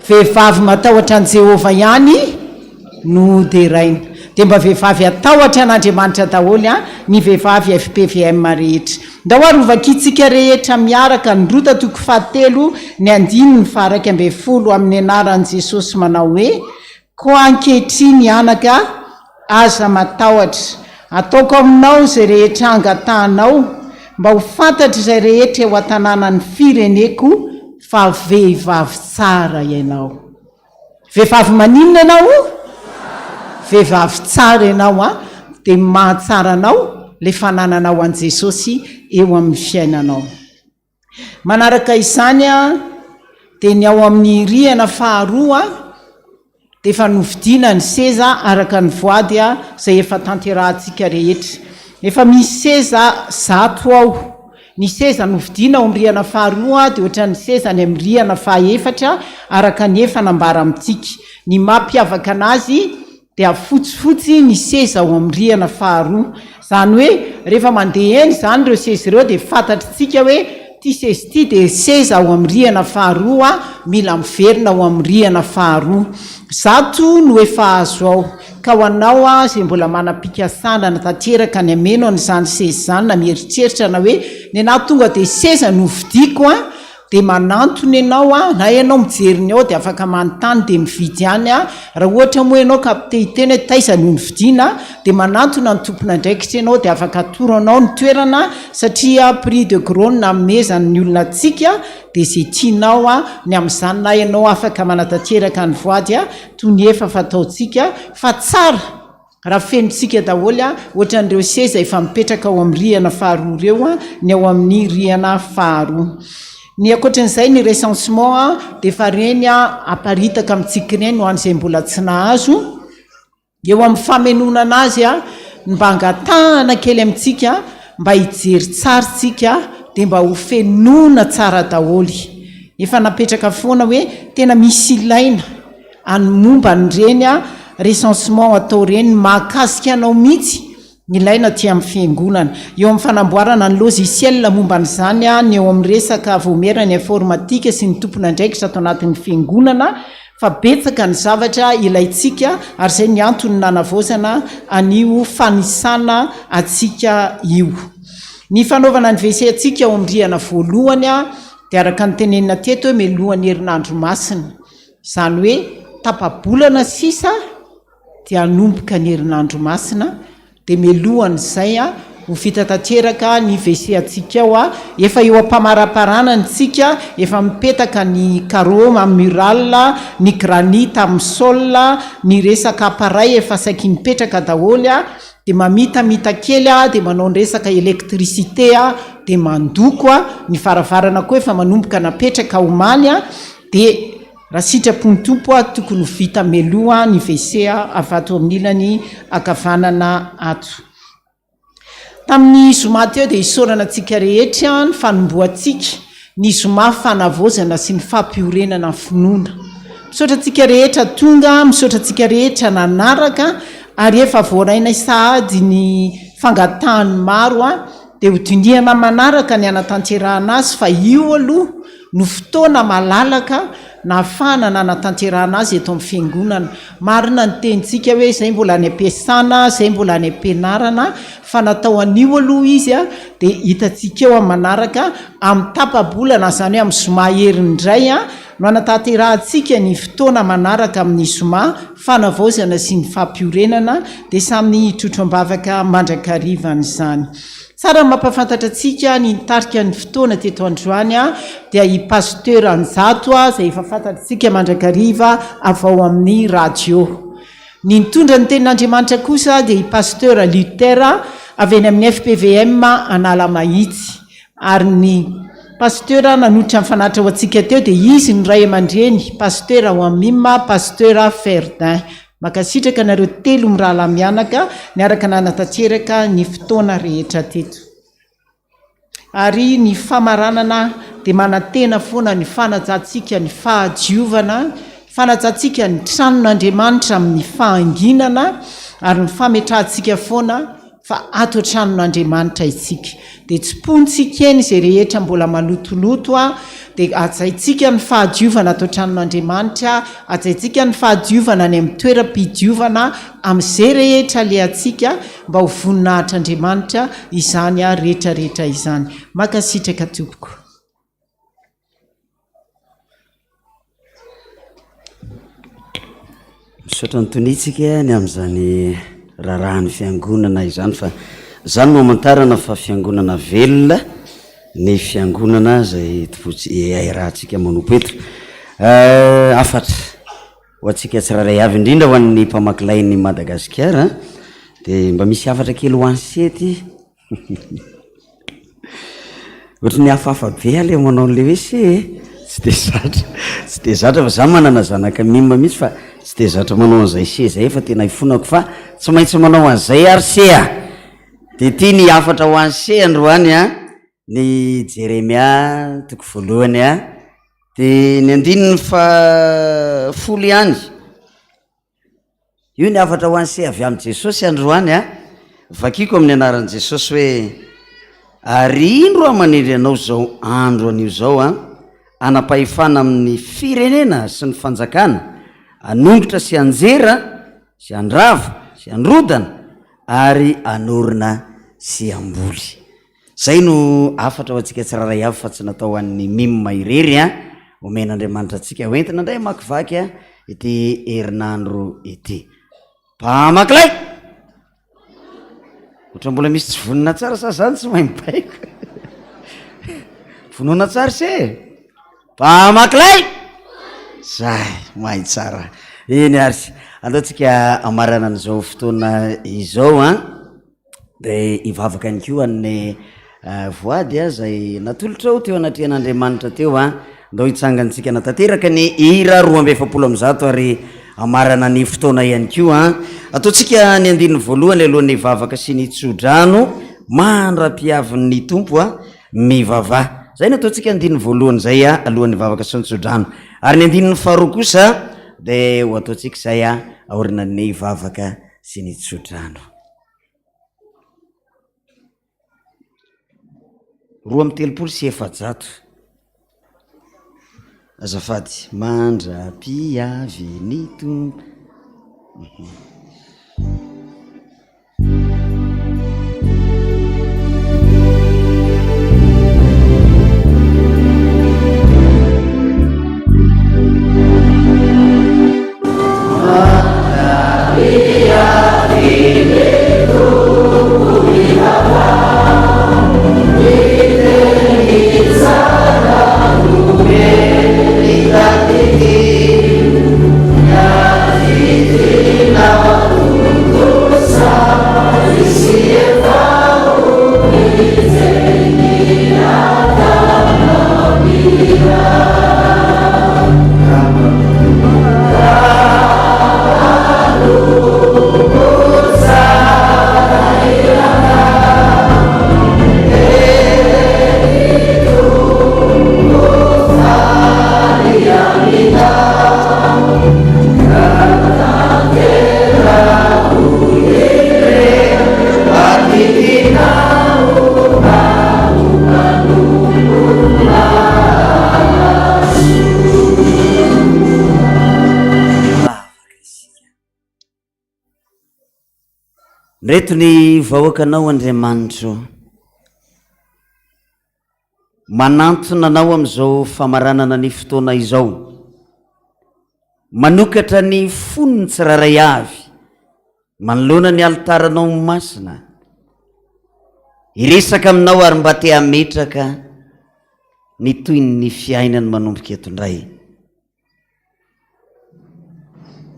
vehivavy matahotra an' Jehova ihany no deraina. Dia mba vehivavy atahotra an'Andriamanitra daholo ny vehivavy FPVM rehetra. Ndahoary hovakitsika rehetra miaraka ny rota toko 7 ny 9:120 amin'ny anaran'i Jesosy manao hoe ko ankehitriny anaka aza matahotra ataoko aminao izay rehetra angatanao mba ho fantatra izay rehetra eo an-tanànan'ny fireneko fa vehivavy tsara ianao. Vehivavy maninona ianao? Vehivavy tsara ianao dia mahatsara anao le fanananao an' Jesosy eo amin'ny fiainanao. Manaraka izany dia ny ao amin'ny rihana faharoa dia efa novidiana ny seza araka ny voady izay efa tanterahantsika rehetra. Efa misy seza 100 ao. Ny seza novidiana ao amin'ny rihana faharoa dia ohatran'ny seza ny amin'ny rihana faha-4 araka ny efa nambara amintsika. Ny mampiavaka anazy dia fotsifotsy ny seza ao amin'ny rihana faharoa. Izany hoe rehefa mandeha eny izany ireo seza ireo dia fantatritsika hoe ty seza ty dia seza ao amin'ny rihana faharoa mila miverina ao amin'ny rihana faharoa. 100 no efa azo ao. Ka ho anao izay mbola manam-pikasana na tanteraka ny ameno n'izany seza izany na mieritreritra na hoe ny anahy tonga dia seza novidiako dia manantony ianao na ianao mijeriny ao dia afaka manontany dia mividy ihany raha ohatra moa ianao kapitehiteny hoe taiza no nividiana dia manantona ny tompon'andraikitra ianao dia afaka atoranao ny toerana satria prix de grone na mezany ny olona antsika dia izay tianao ny amin'izany na ianao afaka manatanteraka ny voady toy ny efa fataontsika fa tsara raha fenontsika daholo ohatran'ireo seza efa mipetraka ao amin'ny rihana faharoa ireo ny ao amin'ny rihana faharoa. Ny akoatran'izay ny recensement dia efa reny aparitaka amintsika ireny ho an'izay mbola tsy nahazo. Eo amin'ny famenonana azy mba angatahana kely amintsika mba hijery tsara tsika dia mba ho fenona tsara daholy. Efa napetraka foana hoe tena misy ilaina momba nyreny recensement atao reny mahakasika anao mihitsy ilaina ty amin'ny fiangonana. Eo amin'ny fanamboarana ny logiciel momba n'izany ny eo amin'ny resaka vomerana informatika sy ny tompon'andraikitra ato anatin'ny fiangonana fa betsaka ny zavatra ilaitsika ary izay ny antony nanavozana anio fanisana atsika io. Ny fanaovana ny WC atsika ao amin'ny rihana voalohany dia araka ny tenenina teto hoe melohan'ny herinandro masina. Izany hoe tapabolana sisa dia anomboka ny herinandro masina dia melohan'izay ho vita tanteraka ny WC atsika ao efa eo am-pamaraparana ntsika efa mipetaka ny carreau mural ny granita amin'ny sol ny resaka appareil efa saiky mipetraka daholo dia mamitamita kely dia manao ny resaka électricité dia mandoko ny varavarana koa efa manomboka napetraka omany dia raha sitrapony tompo tokony vita meloa ny WC avato amin'ny ilany akavanana ato. Tamin'ny zoma teo dia isorana antsika rehetra ny fanomboantsika ny zoma fanavozana sy ny fampiorenana finoana. Misaotra antsika rehetra tonga, misaotra antsika rehetra nanaraka ary efa voaraina sahady ny fangatahany maro a dia hodiniana manaraka ny anatanterahana azy fa io aloha no fotoana malalaka na afahana na anatanterahana azy eto amin'ny fiangonana. Marina ny tenintsika hoe izay mbola any ampiasana, izay mbola any ampianarana, fa natao an'io aloha izy a dia hitantsika eo amin'ny manaraka amin'ny tapabolana, zany hoe amin'ny zoma herindray a no anatanterahανtsika ny fotoana manaraka amin'ny zoma fanavaozana sy ny fampiorenana dia samy trotro-mbavaka mandrakarivany izany. Tsara mampafantatra antsika ny nitarika ny fotoana teto androany a dia i pasteur Anjato a izay efa fantatritsika mandrakariva avao amin'ny radio. Ny nitondra ny tenin'Andriamanitra kosa dia i pasteur Luther avy eny amin'ny FPVM Analamahitsy, ary ny pasteur nanotra amin'ny fanatra ho antsika teo dia izy ny ray aman-dreny pasteur Wamima, pasteur Ferdin. Makasitraka nareo telo mirala mianaka niaraka nanatanteraka ny fotoana rehetra teto. Ary ny famaranana dia manantena foana ny fanajantsika ny fahadiovana, fanajantsika ny tranon'Andriamanitra amin'ny fahanginana, ary ny fametrahantsika foana fa ato tranon'Andriamanitra itsika. Dia tsy pontsika eny izay rehetra mbola malotoloto a, dia ajaintsika ny fahadiovana ato tranon'Andriamanitra, ajaintsika ny fahadiovana any amin'ny toeram-pidiovana amin'izay rehetra lehantsika mba ho voninahitr'Andriamanitra izany a rehetrarehetra izany. Makasitraka tompoko. Misaotra nytonitsika ny amin'izany raharahan'ny fiangonana izany, fa zany no amantarana fa fiangonana velona ny fiangonana zay rahantsika manompo eto. Afatra ho antsika tsiraray avy indrindra ho an'ny mpamaky lain'ny Madagascar dia mba misy afatra kely ho ansety ohatra ny hafahafa be ale manao an'le hoe se tsy de zatra fa za manana zanaka mima mihitsy fa tsy de zatra manao an'izay se zay fa tena ifonako fa tsy maintsy manao an'izay ary sea. Dia ity ny afatra ho an'ny se androany a ny Jeremia toko voalohany a dia ny 10 ihany. Io ny afatra ho an'ny se avy amin'i Jesosy androany a. Vakiko amin'ny anaran'i Jesosy hoe ary indro amanindry anao zao andro an'io zao a, anapahefana amin'ny firenena sy ny fanjakana, anongotra sy anjera sy andrava sy androdana ary anorina sy amboly. Zay no afatra ho antsika tsiraray avy fa tsy natao an'ny mima irery a, omen'Andriamanitra antsika hoentina indray makivaky a ity herinandro ity. Mpamaklay! Ohatra mbola misy tsy vonina tsara sa zany tsy mahay mibaiko. Vonoina tsara se. Mpamaklay! Zay, mahay tsara. Eny ary ataontsika amarana an'izao fotoana izao a dia hivavaka ny koa ny voady a zay natolotra ao teo anatrehan'Andriamanitra teo a, ndao hitsangantsika natanteraka ny hira 270 ary amarana ny fotoana ihany koa a. Ataontsika ny 9 voalohany alohan'ny hivavaka sy ny tsodrano mandra-piavin'ny tompo a mivavah. Zay no ataontsika 9 voalohany zay a alohan'ny hivavaka sy ny tsodrano, ary ny 10 faharoa kosa dia ho ataontsika zay a aorina ny hivavaka sy ny tsodrano. 2:300 azafady. Mandra-piavin'ny tompo. Now reto ny vahoakanao Andriamanitro, manantona anao amin'izao famaranana ny fotoana izao, manokatra ny fonony tsiraray avy manoloana ny altaranao masina, iresaka aminao ary mba te hametraka ny toy ny fiainany manomboka eto indray.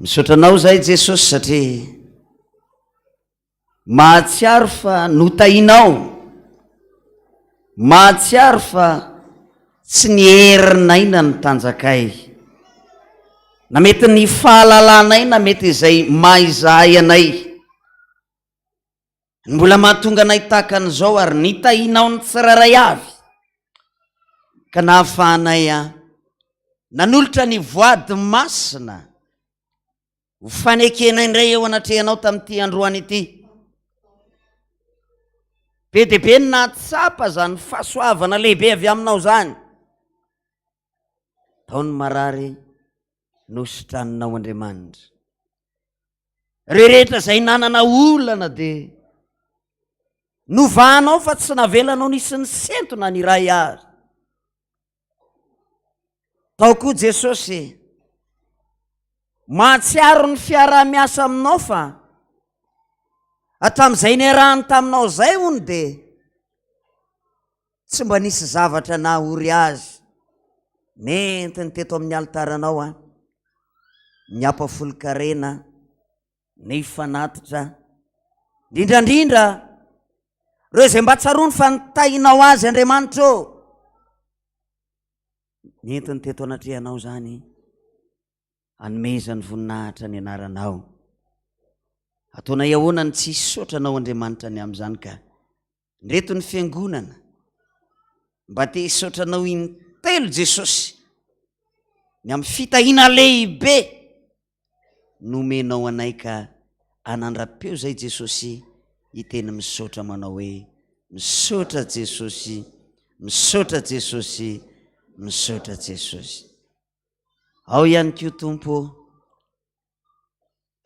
Misaotranao zay Jesosy satria mahatsiaro fa notahinao, mahatsiaro fa tsy ny herinaina ny tanjakay, na mety ny fahalalanay na mety izay maizahay anay, mbola mahatonga anay tahaka an'izao ary nitahinao ny tsiraray avy ka nahafahanay nanolotra ny voady masina ho fanekena indray eo anatrehanao tamin'ity androany ity. Be dia be ny nahatsapa zany fahasoavana lehibe avy aminao zany, taony marary nositranonao Andriamanitra. Rehetra zay nanana olana dia novanao fa tsy navelanao nisy ny sentona ny ray ary. Tao koa Jesosy mahatsiaro ny fiarah-miasa aminao fa hatramin'izay niarahany taminao zay hony dia tsy mba nisy zavatra nahory azy mentiny teto amin'ny altaranao ny ampafolo-karena, ny fanatitra, indrindrandrindra reo zay mba tsarony fa nitahinao azy Andriamanitro, mentiny teto anatrehanao zany hanomezany voninahitra ny anaranao. Ataona iahoana ny tsy hisotranao Andriamanitra ny amin'izany ka ndreto ny fiangonana mba te hisotranao intelo Jesosy ny amin'ny fitahina lehibe nomenao anay ka anandra-peo zay Jesosy hiteny misaotra manao hoe misaotra Jesosy, misaotra Jesosy, misaotra Jesosy. Ao ihany koa Tompo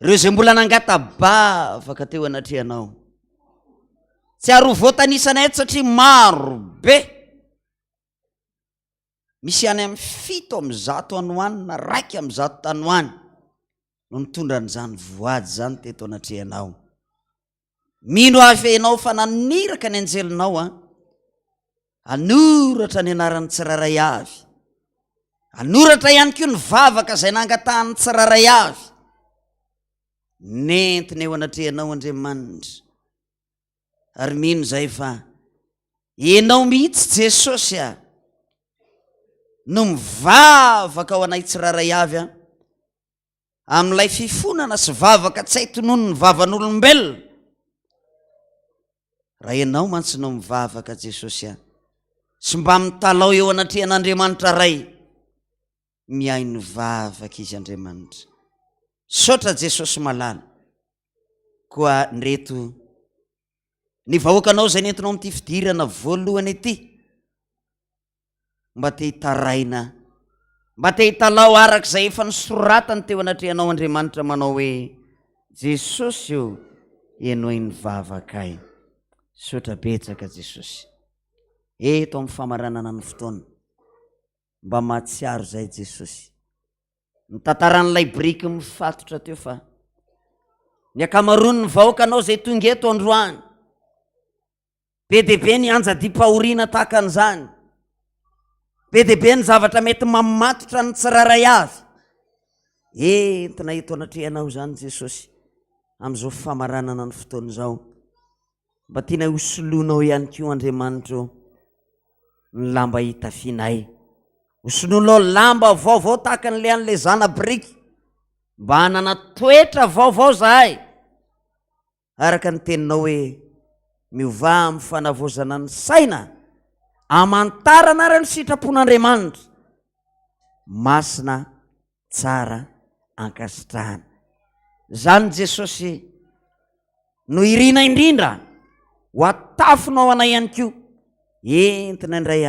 reo zay mbola nangatabavaka teo anatrehanao, tsy aro voatanisanay satria maro be, misy any amin'ny 7 amin'ny 100 anoany na 1 amin'ny 100 tanoany no nitondra n'izany voady zany teto anatrehanao. Mino afenao fa naniraka ny anjelinao anoratra ny anaran'ny tsiraray avy, anoratra ihany koa ny vavaka zay nangatahany tsiraray avy nentiny eo anatrehanao Andriamanitra. Ary mino zay fa enao mihitsy Jesosy no mivavaka ao anay tsiraray avy amin'ilay fifonana sy vavaka tsy hay tonono ny vavan'olombelona. Raha enao mantsy no mivavaka Jesosy sy mba mitalao eo anatrehan'Andriamanitra ray, mihay ny vavaka izy Andriamanitra. Saotra Jesosy malala koa ndreto ny vahoakanao zay nentinao amin'ity fidirana voalohany ity, mba te hitaraina, mba te hitalao arak'izay efa nisoratany teo anatrehanao Andriamanitra manao hoe Jesosy io enoy ny vavakay. Saotra betsaka Jesosy eto amin'ny famaranana ny fotoana, mba mahatsiaro zay Jesosy ny tantaran'ilay briky mifatotra teo fa ny akamarony ny vahoakanao zay tonga eto androany be dia be ny anjadi-pahoriana tahaka an'izany, be dia be ny zavatra mety mamatotra ny tsiraray avy entina eto anatrehanao zany Jesosy amin'izao famaranana ny fotoana izao. Mba tiana hosoloanao ihany koa Andriamanitro ny lamba hitafianay, hosoloanao lamba vaovao tahaka n'le an'le zana briky, mba hanana toetra vaovao zahay araka ny teninao hoe miova amin'ny fanavozana ny saina, amantarana ary ny sitrapon'Andriamanitra, masina tsara ankasitrahana. Zany Jesosy no irina indrindra ho atafinao anay ihany koa entina indray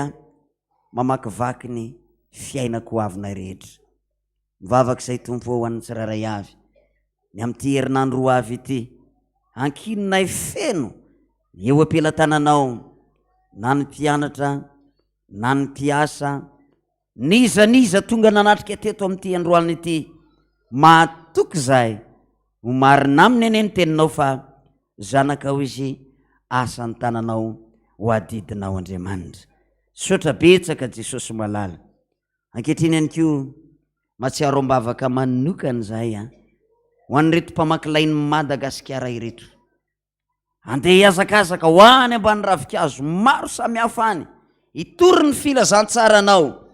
mamakivaky ny fiainako avinay rehetra. Mivavaka izay Tompo ho an'ny tsiraray avy ny amin'ity herinandro avy ity, ankinonay feno eo ampelantananao, na ny mpianatra na ny mpiasa, niza tonga nanatrika teto amin'ity androalina ity, mahatoky zahay ho marina aminy ene ny teninao fa zanakao izy, asany tananao ho adidinao Andriamanitra. Sotra betsaka Jesosy malala. Ankehitriny ihany koa matsiaro ambavaka manokana zahay ho an'ireto mpamaky lain'ny Madagasikara ireto, andeha hiazakazaka ho any ambany ravikazo maro samihafa any, hitory ny filazantsaranao,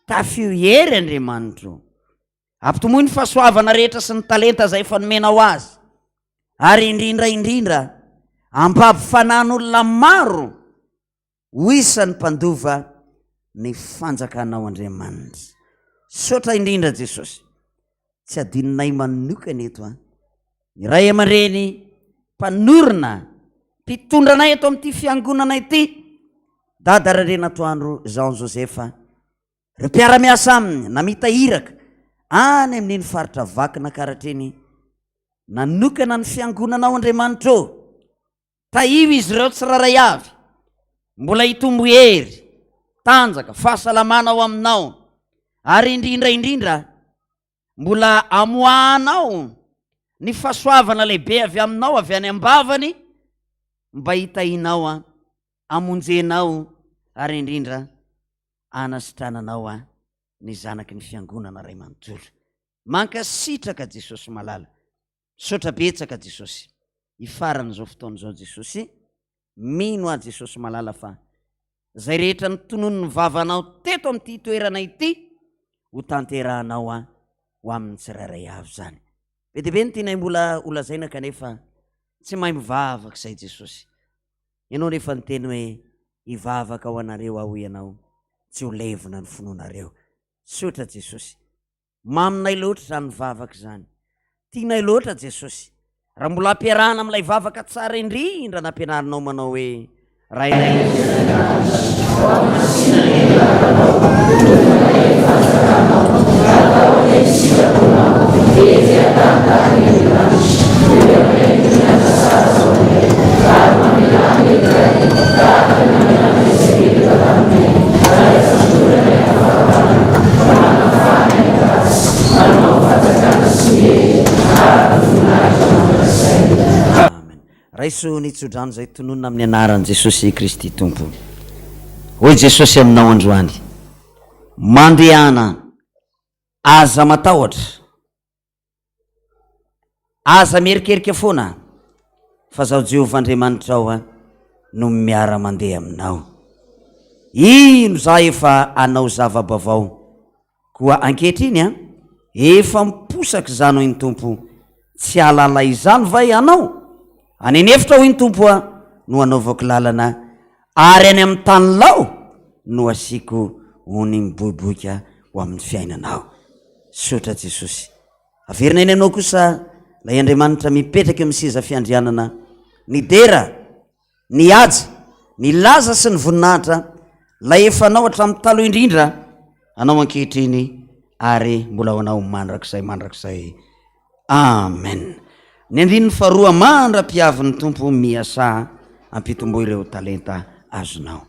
tafio hery Andriamanitra, ampitomoy ny fahasoavana rehetra sy ny talenta zay efa nomenao azy, ary indrindra ampampifanan'olona maro ho isan'ny mpandova ny fanjakanao Andriamanitra. Sotra indrindra Jesosy, tsy adininay manokana eto ny ray aman-dreny mpanorona mpitondranay eto amin'ity fiangonana ity, dada Rarenatoandro Jean Josepha, ry mpiara-miasa aminy namitahiraka any amin'iny faritra vakina karatreny, nanokana ny fiangonanao Andriamanitra, tahivo izy ireo tsiraray avy, mbola hitombo hery, tanjaka, fahasalamana ao aminao, ary indrindra mbola amoahanao ny fahasoavana lehibe avy aminao, avy any ambavany, mba hitahinao amonjenao, ary indrindra anasitrananao ny zanaky ny fiangonana ray manontolo. Mankasitraka Jesosy malala. Sotra betsaka Jesosy, ifarany zao fotoana zao Jesosy, mino a Jesosy malala fa zay rehetra nytonono ny vavanao teto amin'ity toerana ity, ho tanterahanao ho amin'ny tsirairay avy zany. Be dia be ny tianay mbola olazaina kanefa tsy mahay mivavaka zay Jesosy. Ianao nefa ny teny hoe hivavaka ao anareo aho ianao, tsy ho levina ny finoanareo. Sotra Jesosy, maminay loatra zany mivavaka zany, tianay loatra Jesosy, raha mbola ampiarahana amin'ilay vavaka tsara indrindra nampianarinao manao hoe raiso nitsodrano zay tononona amin'ny anaran'i Jesosy Kristy Tompo. Hoy Jesosy aminao androany, mandehana aza matahotra, aza mierikerika foana, fa zao Jehovah Andriamanitra ao no miara mandeha aminao. Ino za efa anao zava-bavao, koa ankehitriny efa miposaka zany hoy ny Tompo, tsy alala izany va ianao? Anenefitra hoy ny Tompo no anaovako lalana, ary any amin'ny tany lao no asiko hony miboiboika ho amin'ny fiainanao. Sotra Jesosy, averina eny anao kosa lay Andriamanitra mipetraka amin'ny seza fiandrianana, ny dera, ny aja, ny laza sy ny voninahitra, lay efa anao hatramin'ny taloha indrindra, anao ankehitriny, ary mbola ho anao mandrakizay. Amen. Ny andrininy faharoa, mandra-piavin'ny Tompo miasa ampitombo ireo talenta azonao.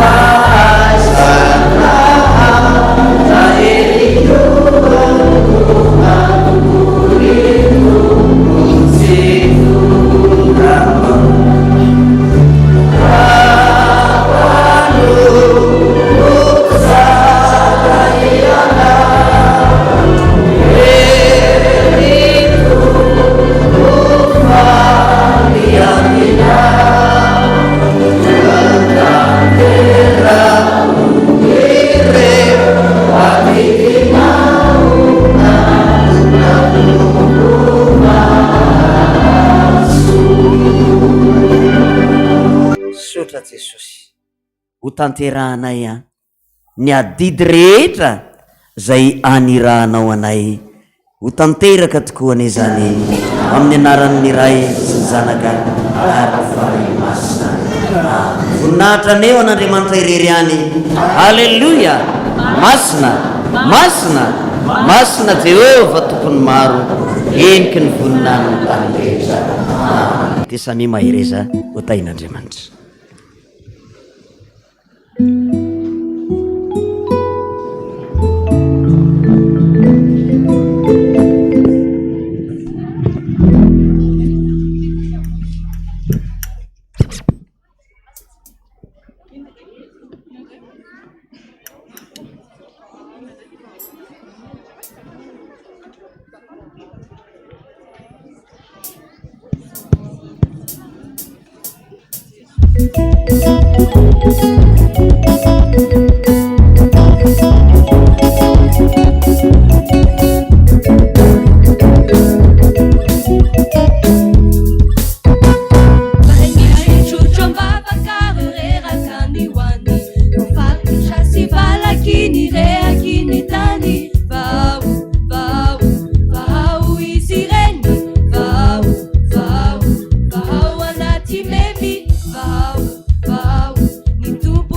Faz, ho tanterahanay a ny adidy rehetra zay anirahanao anay ho tanteraka tokoa ane zany amin'ny anaran'ny ray sy ny zanaka ary fary masina voninahitra aneo an'Andriamanitra irery any. Halleluja. Masina masina masina Jehova tompony maro eniky ny voninahiny ny tany rehetra. Tesami mahereza ho tain'Andriamanitra. Vau, anaty memy, vau, vau, ny tompo